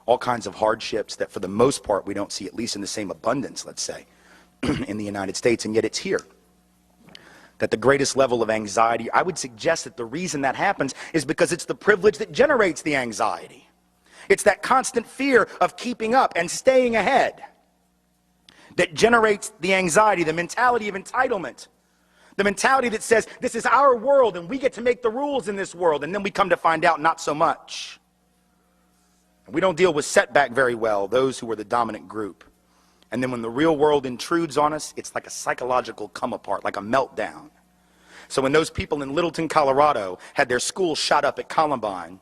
A: all kinds of hardships that for the most part we don't see, at least in the same abundance, let's say, in the United States, and yet it's here. That the greatest level of anxiety, I would suggest that the reason that happens is because it's the privilege that generates the anxiety. It's that constant fear of keeping up and staying ahead that generates the anxiety, the mentality of entitlement. The mentality that says, this is our world and we get to make the rules in this world, and then we come to find out not so much. And we don't deal with setback very well, those who are the dominant group. And then when the real world intrudes on us, it's like a psychological come apart, like a meltdown. So when those people in Littleton, Colorado had their school shot up at Columbine,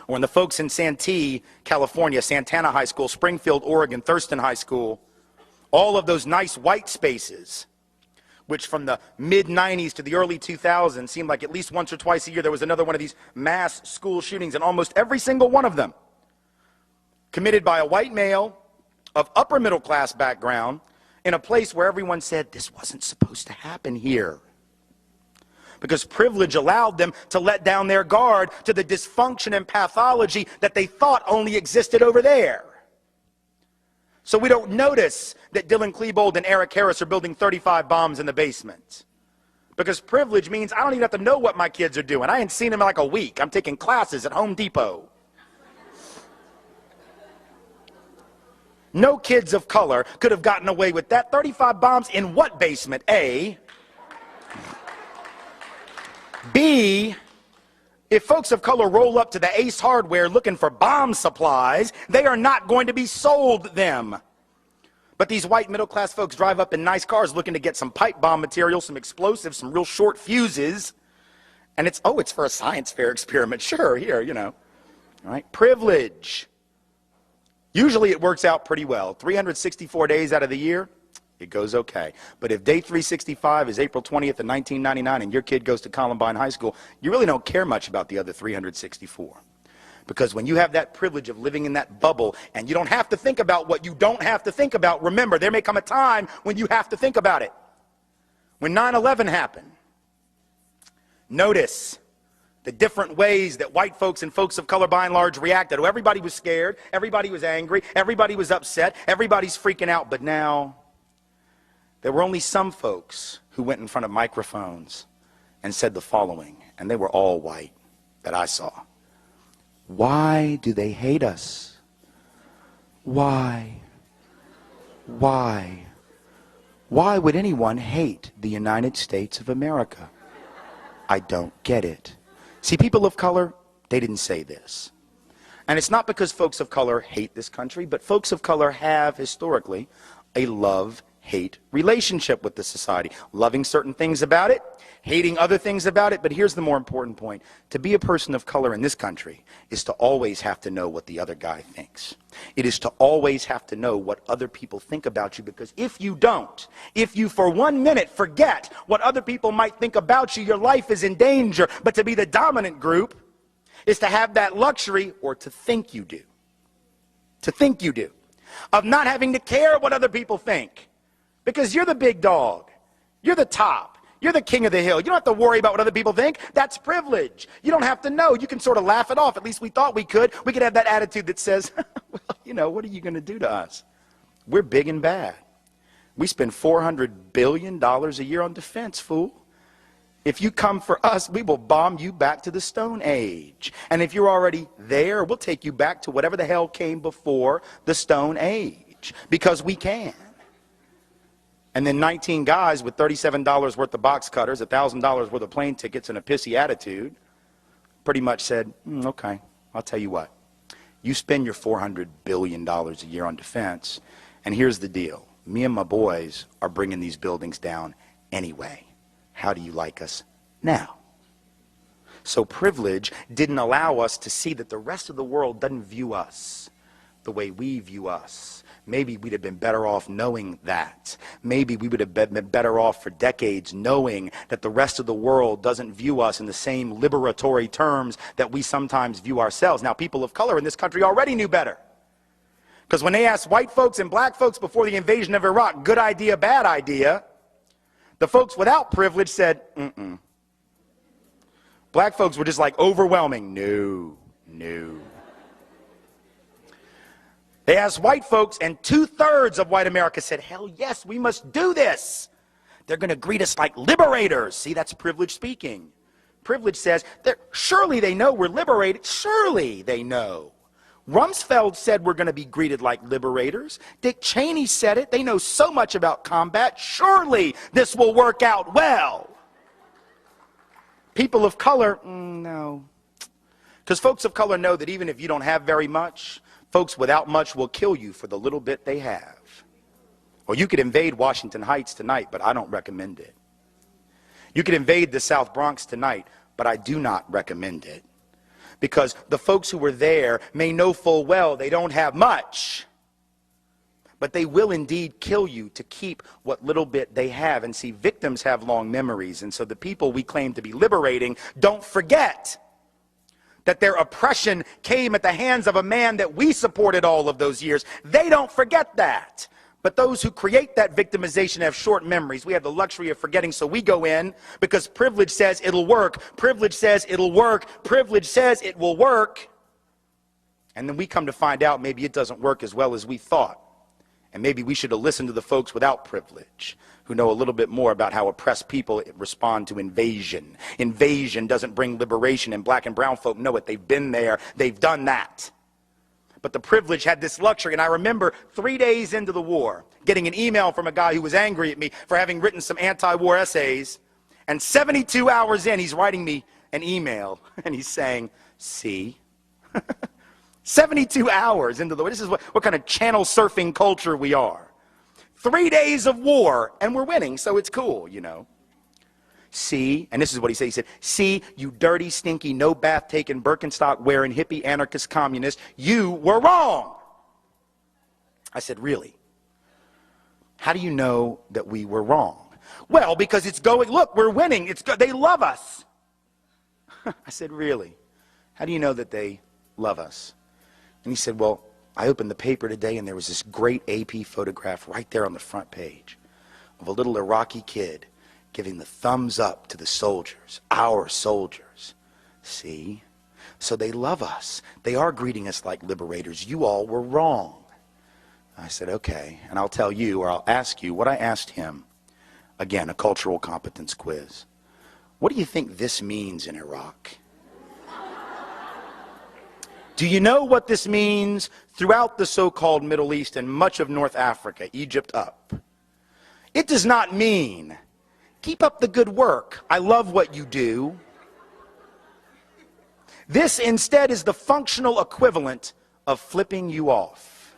A: or when the folks in Santee, California, Santana High School, Springfield, Oregon, Thurston High School, all of those nice white spaces, which from the mid-90s to the early 2000s seemed like at least once or twice a year there was another one of these mass school shootings, and almost every single one of them committed by a white male of upper middle class background in a place where everyone said this wasn't supposed to happen here. Because privilege allowed them to let down their guard to the dysfunction and pathology that they thought only existed over there. So we don't notice that Dylan Klebold and Eric Harris are building 35 bombs in the basement. Because privilege means I don't even have to know what my kids are doing. I ain't seen them in like a week. I'm taking classes at Home Depot. No kids of color could have gotten away with that. 35 bombs in what basement? A. B, if folks of color roll up to the Ace Hardware looking for bomb supplies, they are not going to be sold them. But these white middle-class folks drive up in nice cars looking to get some pipe bomb material, some explosives, some real short fuses. And it's for a science fair experiment. Sure, here, you know. All right, privilege. Usually it works out pretty well. 364 days out of the year, it goes okay. But if day 365 is April 20th of 1999 and your kid goes to Columbine High School, you really don't care much about the other 364. Because when you have that privilege of living in that bubble and you don't have to think about what you don't have to think about, remember, there may come a time when you have to think about it. When 9/11 happened, notice the different ways that white folks and folks of color by and large reacted. Everybody was scared, everybody was angry, everybody was upset, everybody's freaking out. But now, there were only some folks who went in front of microphones and said the following, and they were all white that I saw. Why do they hate us? Why? Why? Why would anyone hate the United States of America? I don't get it. See, people of color, they didn't say this. And it's not because folks of color hate this country, but folks of color have historically a love-hate relationship with the society. Loving certain things about it, hating other things about it. But here's the more important point. To be a person of color in this country is to always have to know what the other guy thinks. It is to always have to know what other people think about you, because if you don't, if you for 1 minute forget what other people might think about you, your life is in danger. But to be the dominant group is to have that luxury, or to think you do. To think you do. Of not having to care what other people think. Because you're the big dog. You're the top. You're the king of the hill. You don't have to worry about what other people think. That's privilege. You don't have to know. You can sort of laugh it off. At least we thought we could. We could have that attitude that says, well, you know, what are you going to do to us? We're big and bad. We spend $400 billion a year on defense, fool. If you come for us, we will bomb you back to the Stone Age. And if you're already there, we'll take you back to whatever the hell came before the Stone Age. Because we can. And then 19 guys with $37 worth of box cutters, $1,000 worth of plane tickets, and a pissy attitude pretty much said, okay, I'll tell you what. You spend your $400 billion a year on defense, and here's the deal. Me and my boys are bringing these buildings down anyway. How do you like us now? So privilege didn't allow us to see that the rest of the world doesn't view us the way we view us. Maybe we'd have been better off knowing that. Maybe we would have been better off for decades knowing that the rest of the world doesn't view us in the same liberatory terms that we sometimes view ourselves. Now, people of color in this country already knew better. Because when they asked white folks and black folks before the invasion of Iraq, good idea, bad idea, the folks without privilege said, Black folks were just like overwhelming, no. They asked white folks, and 2/3 of white America said, hell yes, we must do this. They're going to greet us like liberators. See, that's privilege speaking. Privilege says, surely they know we're liberated. Surely they know. Rumsfeld said we're going to be greeted like liberators. Dick Cheney said it. They know so much about combat. Surely this will work out well. People of color, no. Because folks of color know that even if you don't have very much, folks without much will kill you for the little bit they have. Or you could invade Washington Heights tonight, but I don't recommend it. You could invade the South Bronx tonight, but I do not recommend it. Because the folks who were there may know full well they don't have much. But they will indeed kill you to keep what little bit they have. And see, victims have long memories. And so the people we claim to be liberating don't forget that their oppression came at the hands of a man that we supported all of those years. They don't forget that. But those who create that victimization have short memories. We have the luxury of forgetting, so we go in because privilege says it'll work. Privilege says it'll work. Privilege says it will work. And then we come to find out maybe it doesn't work as well as we thought. And maybe we should have listened to the folks without privilege, who know a little bit more about how oppressed people respond to invasion. Invasion doesn't bring liberation, and black and brown folk know it. They've been there. They've done that. But the privilege had this luxury, and I remember 3 days into the war, getting an email from a guy who was angry at me for having written some anti-war essays, and 72 hours in, he's writing me an email, and he's saying, see? 72 hours into the war. This is what kind of channel surfing culture we are. 3 days of war, and we're winning, so it's cool, you know. See, and this is what he said. He said, see, you dirty, stinky, no bath taking, Birkenstock wearing, hippie, anarchist, communist, you were wrong. I said, really? How do you know that we were wrong? Well, because it's going, look, we're winning. They love us. I said, really? How do you know that they love us? And he said, well, I opened the paper today and there was this great AP photograph right there on the front page of a little Iraqi kid giving the thumbs up to the soldiers, our soldiers. See? So they love us. They are greeting us like liberators. You all were wrong. I said, okay, and I'll tell you, or I'll ask you what I asked him. Again, a cultural competence quiz. What do you think this means in Iraq? Do you know what this means throughout the so-called Middle East and much of North Africa, Egypt up? It does not mean, keep up the good work, I love what you do. This instead is the functional equivalent of flipping you off.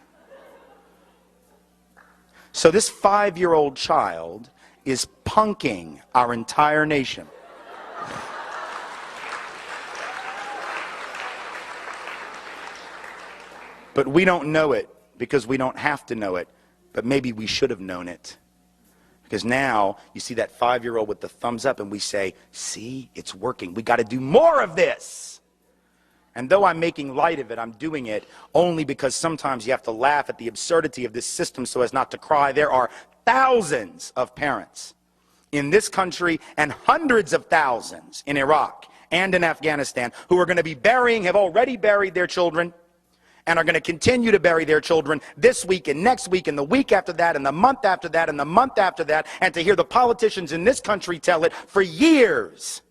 A: So this 5-year-old child is punking our entire nation. But we don't know it because we don't have to know it, but maybe we should have known it. Because now you see that 5-year-old with the thumbs up and we say, see, it's working. We got to do more of this. And though I'm making light of it, I'm doing it only because sometimes you have to laugh at the absurdity of this system so as not to cry. There are thousands of parents in this country and hundreds of thousands in Iraq and in Afghanistan who are going to be burying, have already buried their children, and are going to continue to bury their children this week and next week and the week after that and the month after that and the month after that, and to hear the politicians in this country tell it for years.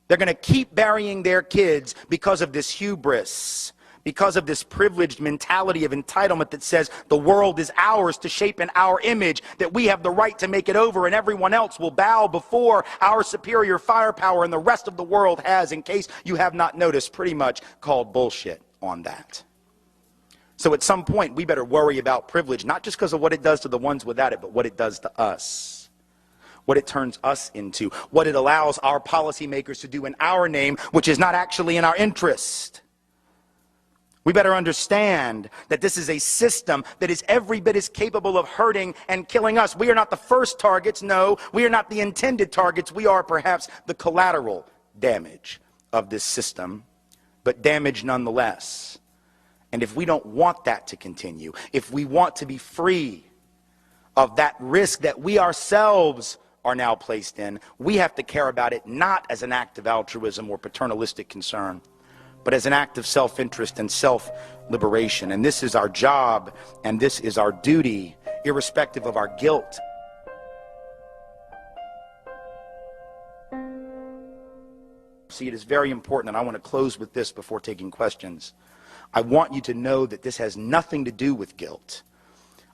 A: They're going to keep burying their kids because of this hubris, because of this privileged mentality of entitlement that says the world is ours to shape in our image, that we have the right to make it over and everyone else will bow before our superior firepower, and the rest of the world has, in case you have not noticed, pretty much called bullshit on that. So at some point we better worry about privilege, not just because of what it does to the ones without it, but what it does to us, what it turns us into, what it allows our policymakers to do in our name, which is not actually in our interest. We better understand that this is a system that is every bit as capable of hurting and killing us. We are not the first targets, no, we are not the intended targets, we are perhaps the collateral damage of this system, but damage nonetheless. And if we don't want that to continue, if we want to be free of that risk that we ourselves are now placed in, we have to care about it not as an act of altruism or paternalistic concern, but as an act of self-interest and self-liberation. And this is our job, and this is our duty, irrespective of our guilt. See, it is very important, and I want to close with this before taking questions. I want you to know that this has nothing to do with guilt.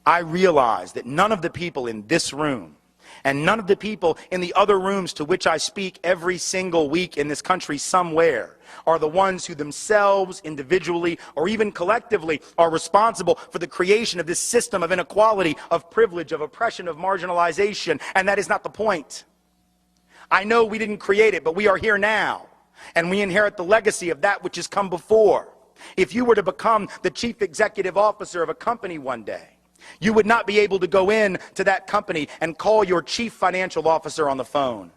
A: I realize that none of the people in this room and none of the people in the other rooms to which I speak every single week in this country somewhere are the ones who themselves, individually, or even collectively are responsible for the creation of this system of inequality, of privilege, of oppression, of marginalization, and that is not the point. I know we didn't create it, but we are here now, and we inherit the legacy of that which has come before. If you were to become the chief executive officer of a company one day, you would not be able to go in to that company and call your chief financial officer on the phone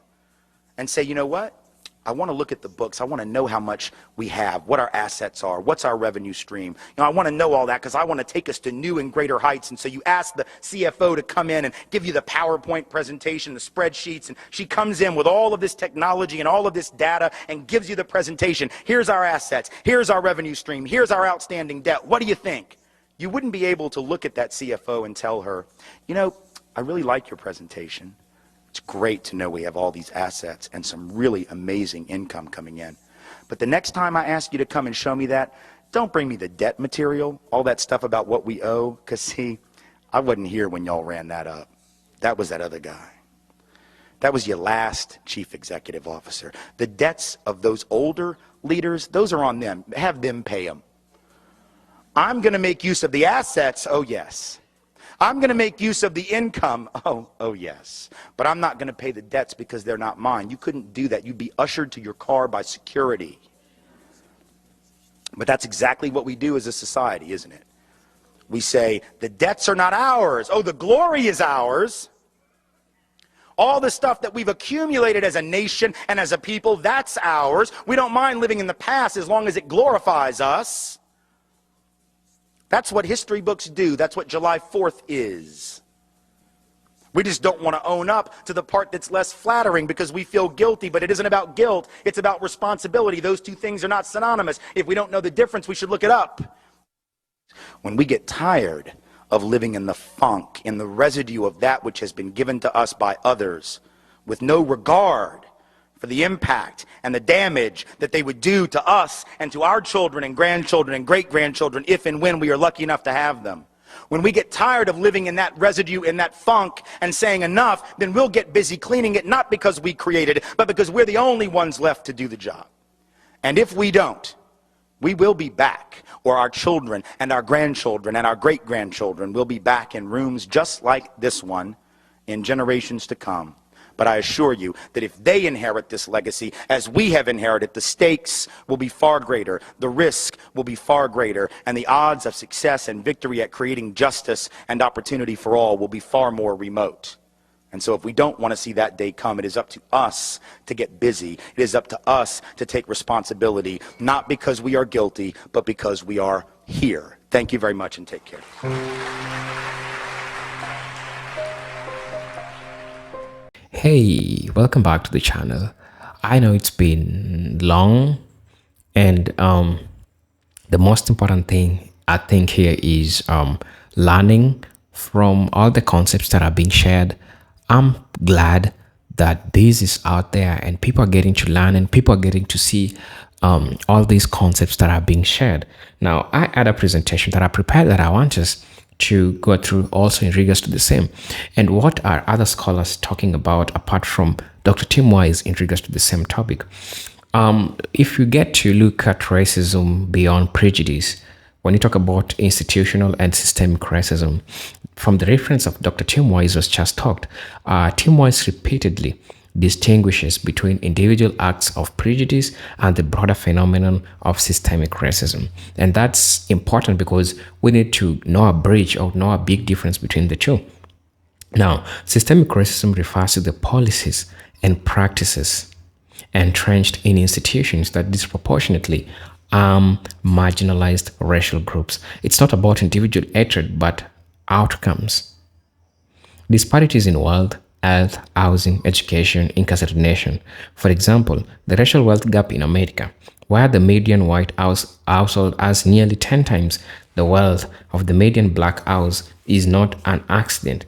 A: and say, you know what? I want to look at the books. I want to know how much we have, what our assets are, what's our revenue stream. I want to know all that because I want to take us to new and greater heights. And so you ask the CFO to come in and give you the PowerPoint presentation, the spreadsheets, and she comes in with all of this technology and all of this data and gives you the presentation. Here's our assets. Here's our revenue stream. Here's our outstanding debt. What do you think? You wouldn't be able to look at that CFO and tell her, I really like your presentation. It's great to know we have all these assets and some really amazing income coming in. But the next time I ask you to come and show me that, don't bring me the debt material, all that stuff about what we owe, because see, I wasn't here when y'all ran that up. That was that other guy. That was your last chief executive officer. The debts of those older leaders, those are on them. Have them pay them. I'm going to make use of the assets, oh yes. I'm going to make use of the income. Oh yes. But I'm not going to pay the debts because they're not mine. You couldn't do that. You'd be ushered to your car by security. But that's exactly what we do as a society, isn't it? We say, the debts are not ours. Oh, the glory is ours. All the stuff that we've accumulated as a nation and as a people, that's ours. We don't mind living in the past as long as it glorifies us. That's what history books do. That's what July 4th is. We just don't want to own up to the part that's less flattering because we feel guilty, but it isn't about guilt. It's about responsibility. Those two things are not synonymous. If we don't know the difference, we should look it up. When we get tired of living in the funk, in the residue of that which has been given to us by others, with no regard for the impact and the damage that they would do to us and to our children and grandchildren and great-grandchildren if and when we are lucky enough to have them. When we get tired of living in that residue, in that funk, and saying enough, then we'll get busy cleaning it, not because we created it, but because we're the only ones left to do the job. And if we don't, we will be back, or our children and our grandchildren and our great-grandchildren will be back in rooms just like this one in generations to come. But I assure you that if they inherit this legacy, as we have inherited, the stakes will be far greater, the risk will be far greater, and the odds of success and victory at creating justice and opportunity for all will be far more remote. And so if we don't want to see that day come, it is up to us to get busy. It is up to us to take responsibility, not because we are guilty, but because we are here. Thank you very much and take care.
B: Hey, welcome back to the channel. I know it's been long, and the most important thing I think here is learning from all the concepts that are being shared. I'm glad that this is out there and people are getting to learn and people are getting to see all these concepts that are being shared. Now, I had a presentation that I prepared that I want us to go through also in regards to the same. And what are other scholars talking about apart from Dr. Tim Wise in regards to the same topic? If you get to look at racism beyond prejudice, when you talk about institutional and systemic racism, from the reference of Dr. Tim Wise was just talked, Tim Wise repeatedly distinguishes between individual acts of prejudice and the broader phenomenon of systemic racism. And that's important because we need to know a bridge or know a big difference between the two. Now, systemic racism refers to the policies and practices entrenched in institutions that disproportionately harm marginalized racial groups. It's not about individual hatred, but outcomes. Disparities in wealth, health, housing, education, incarcerated nation. For example, the racial wealth gap in America, where the median white household has nearly 10 times the wealth of the median black house, is not an accident,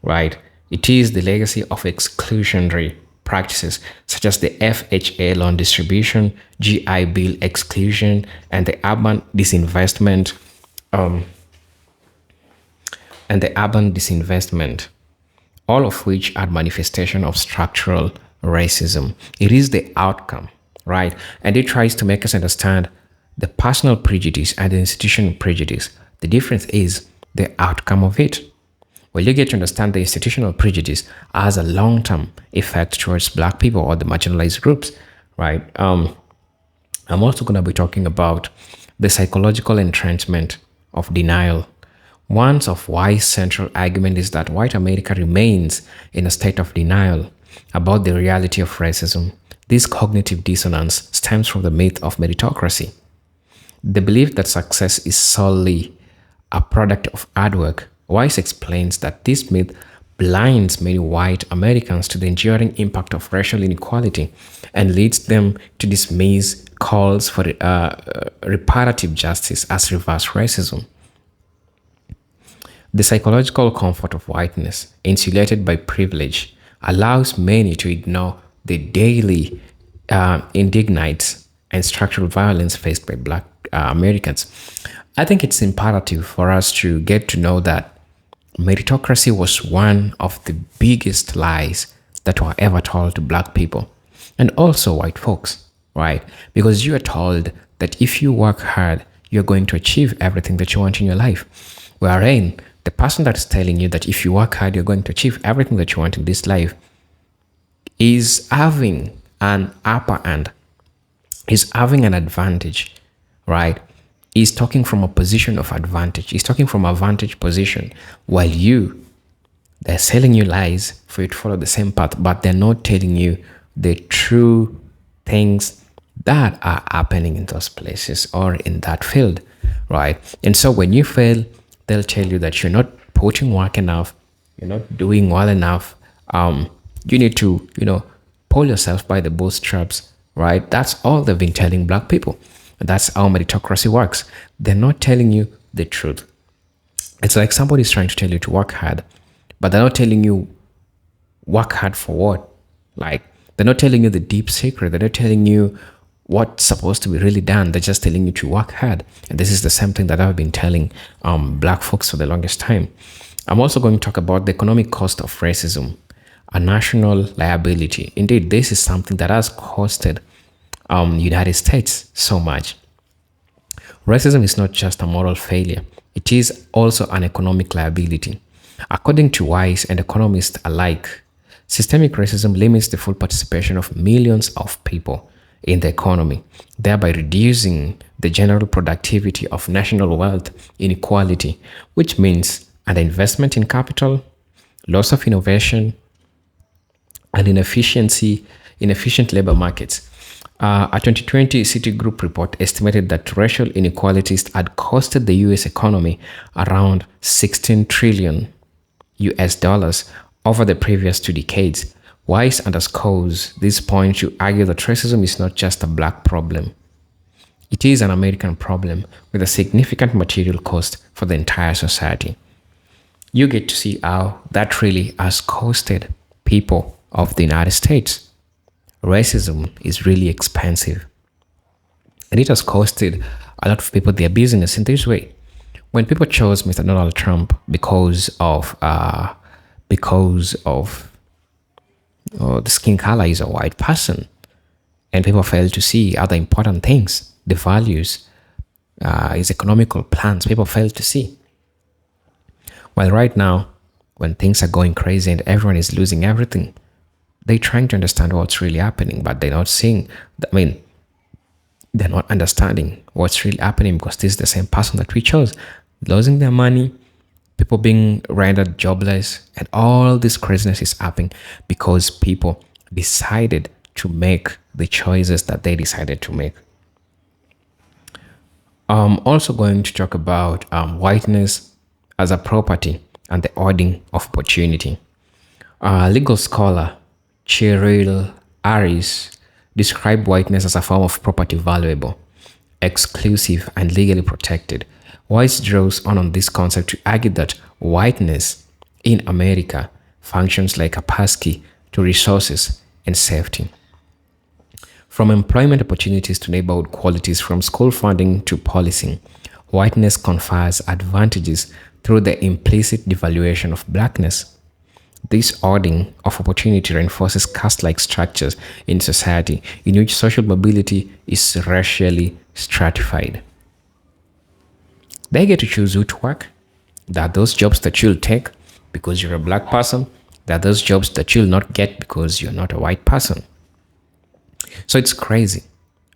B: right? It is the legacy of exclusionary practices such as the FHA loan distribution, GI Bill exclusion, and the urban disinvestment, all of which are manifestation of structural racism. It is the outcome, right? And it tries to make us understand the personal prejudice and the institutional prejudice. The difference is the outcome of it. Well, you get to understand the institutional prejudice as a long-term effect towards Black people or the marginalized groups, right? I'm also going to be talking about the psychological entrenchment of denial. One of Wise's central argument is that white America remains in a state of denial about the reality of racism. This cognitive dissonance stems from the myth of meritocracy. The belief that success is solely a product of hard work. Weiss explains that this myth blinds many white Americans to the enduring impact of racial inequality and leads them to dismiss calls for reparative justice as reverse racism. The psychological comfort of whiteness, insulated by privilege, allows many to ignore the daily indignities and structural violence faced by Black Americans. I think it's imperative for us to get to know that meritocracy was one of the biggest lies that were ever told to Black people and also white folks, right? Because you are told that if you work hard, you're going to achieve everything that you want in your life. Wherein the person that's telling you that if you work hard, you're going to achieve everything that you want in this life is having an upper hand, is having an advantage, right? He's talking from a position of advantage. He's talking from a vantage position, while they're selling you lies for you to follow the same path, but they're not telling you the true things that are happening in those places or in that field, right? And so when you fail, they'll tell you that you're not putting work enough, you're not doing well enough. You need to, pull yourself by the bootstraps, right? That's all they've been telling Black people. That's how meritocracy works. They're not telling you the truth. It's like somebody's trying to tell you to work hard, but they're not telling you work hard for what? Like, they're not telling you the deep secret. They're not telling you what's supposed to be really done. They're just telling you to work hard. And this is the same thing that I've been telling Black folks for the longest time. I'm also going to talk about the economic cost of racism, a national liability. Indeed, this is something that has costed United States so much. Racism is not just a moral failure. It is also an economic liability. According to Weiss and economists alike, systemic racism limits the full participation of millions of people in the economy, thereby reducing the general productivity of national wealth inequality, which means underinvestment in capital, loss of innovation, and inefficient labor markets. A 2020 Citigroup report estimated that racial inequalities had costed the US economy around 16 trillion US dollars over the previous 2 decades. Weiss underscores this point to argue that racism is not just a Black problem. It is an American problem with a significant material cost for the entire society. You get to see how that really has costed people of the United States. Racism is really expensive. And it has costed a lot of people their business in this way. When people chose Mr. Donald Trump because of the skin color is a white person, and people failed to see other important things, the values, his economical plans, people failed to see. While right now, when things are going crazy and everyone is losing everything, they're trying to understand what's really happening, but they're not seeing. They're not understanding what's really happening because this is the same person that we chose, losing their money, people being rendered jobless, and all this craziness is happening because people decided to make the choices that they decided to make. I'm also going to talk about whiteness as a property and the hoarding of opportunity. Legal scholar Cheryl Harris described whiteness as a form of property valuable, exclusive, and legally protected. Weiss draws on this concept to argue that whiteness in America functions like a passkey to resources and safety. From employment opportunities to neighborhood qualities, from school funding to policing, whiteness confers advantages through the implicit devaluation of Blackness. This hoarding of opportunity reinforces caste-like structures in society in which social mobility is racially stratified. They get to choose who to work. There are those jobs that you'll take because you're a Black person. There are those jobs that you'll not get because you're not a white person. So it's crazy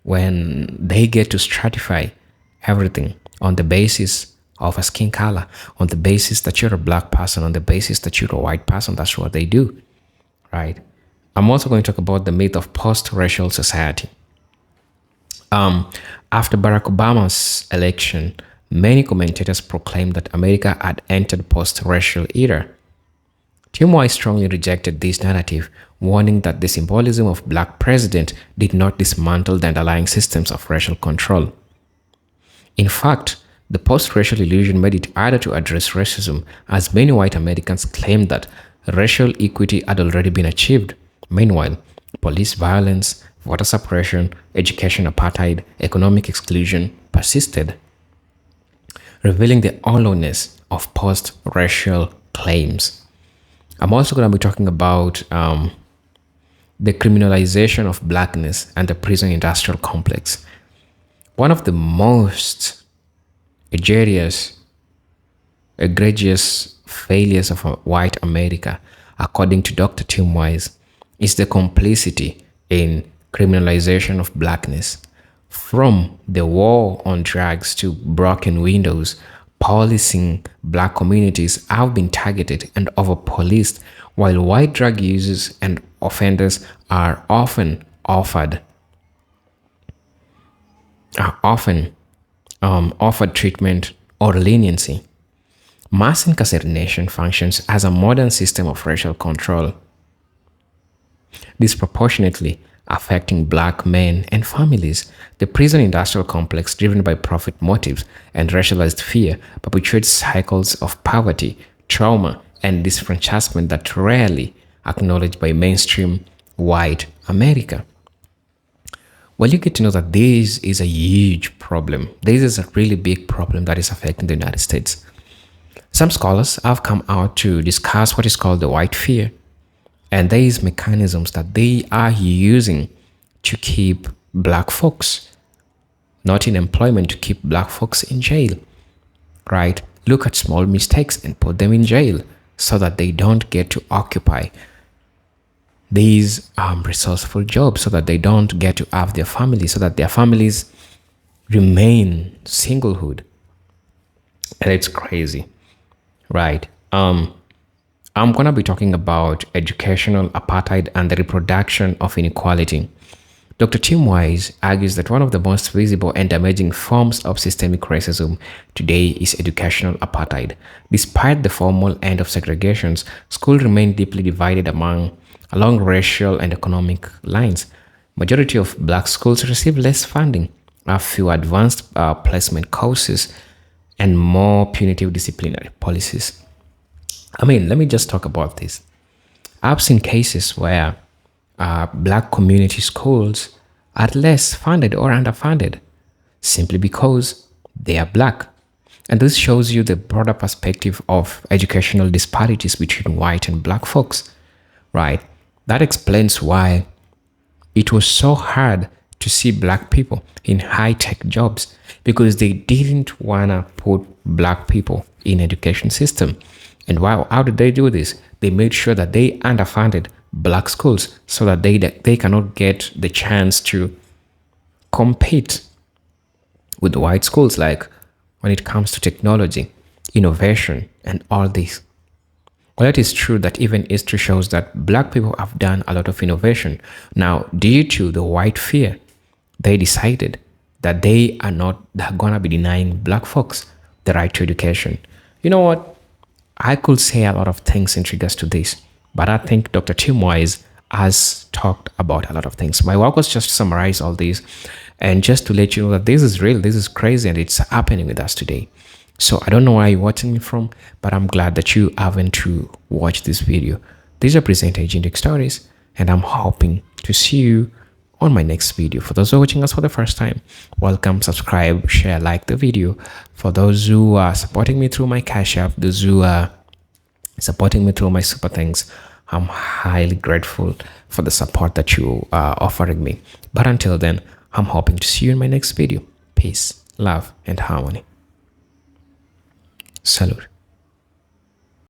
B: when they get to stratify everything on the basis of a skin color, on the basis that you're a Black person, on the basis that you're a white person. That's what they do, right? I'm also going to talk about the myth of post-racial society. Um, After Barack Obama's election, many commentators proclaimed that America had entered post-racial era. Tim White strongly rejected this narrative, warning that the symbolism of black president did not dismantle the underlying systems of racial control. In fact, the post-racial illusion made it harder to address racism, as many white Americans claimed that racial equity had already been achieved. Meanwhile, police violence, voter suppression, education apartheid, economic exclusion persisted, revealing the hollowness of post-racial claims. I'm also going to be talking about the criminalization of blackness and the prison industrial complex. One of the most egregious failures of white America, according to Dr. Tim Wise, is the complicity in criminalization of blackness. From the war on drugs to broken windows, policing black communities have been targeted and over-policed, while white drug users and offenders are often offered treatment or leniency. Mass incarceration functions as a modern system of racial control, disproportionately affecting black men and families. The prison industrial complex, driven by profit motives and racialized fear, perpetuates cycles of poverty, trauma, and disenfranchisement that rarely acknowledged by mainstream white America. Well, you get to know that this is a huge problem. This is a really big problem that is affecting the United States. Some scholars have come out to discuss what is called the white fear, and these mechanisms that they are using to keep black folks not in employment, to keep black folks in jail, right? Look at small mistakes and put them in jail so that they don't get to occupy these resourceful jobs, so that they don't get to have their families, so that their families remain singlehood. And it's crazy, right? I'm going to be talking about educational apartheid and the reproduction of inequality. Dr. Tim Wise argues that one of the most visible and damaging forms of systemic racism today is educational apartheid. Despite the formal end of segregations, schools remain deeply divided along racial and economic lines. Majority of black schools receive less funding, have few advanced placement courses, and more punitive disciplinary policies. I mean, let me just talk about this. I've seen cases where black community schools are less funded or underfunded simply because they are black. And this shows you the broader perspective of educational disparities between white and black folks, right? That explains why it was so hard to see black people in high-tech jobs, because they didn't want to put black people in education system. And how did they do this? They made sure that they underfunded black schools so that they cannot get the chance to compete with the white schools, like when it comes to technology, innovation, and all this. Well, it is true that even history shows that black people have done a lot of innovation. Now, due to the white fear, they decided that they are going to be denying black folks the right to education. You know what? I could say a lot of things in regards to this, but I think Dr. Tim Wise has talked about a lot of things. My work was just to summarize all these and just to let you know that this is real, this is crazy, and it's happening with us today. So I don't know where you're watching me from, but I'm glad that you haven't to watch this video. These are present Agentic Stories, and I'm hoping to see you on my next video. For those who are watching us for the first time, welcome, subscribe, share, like the video. For those who are supporting me through my Cash App, those who are supporting me through my Super Thanks, I'm highly grateful for the support that you are offering me. But until then, I'm hoping to see you in my next video. Peace, love, and harmony. Salud.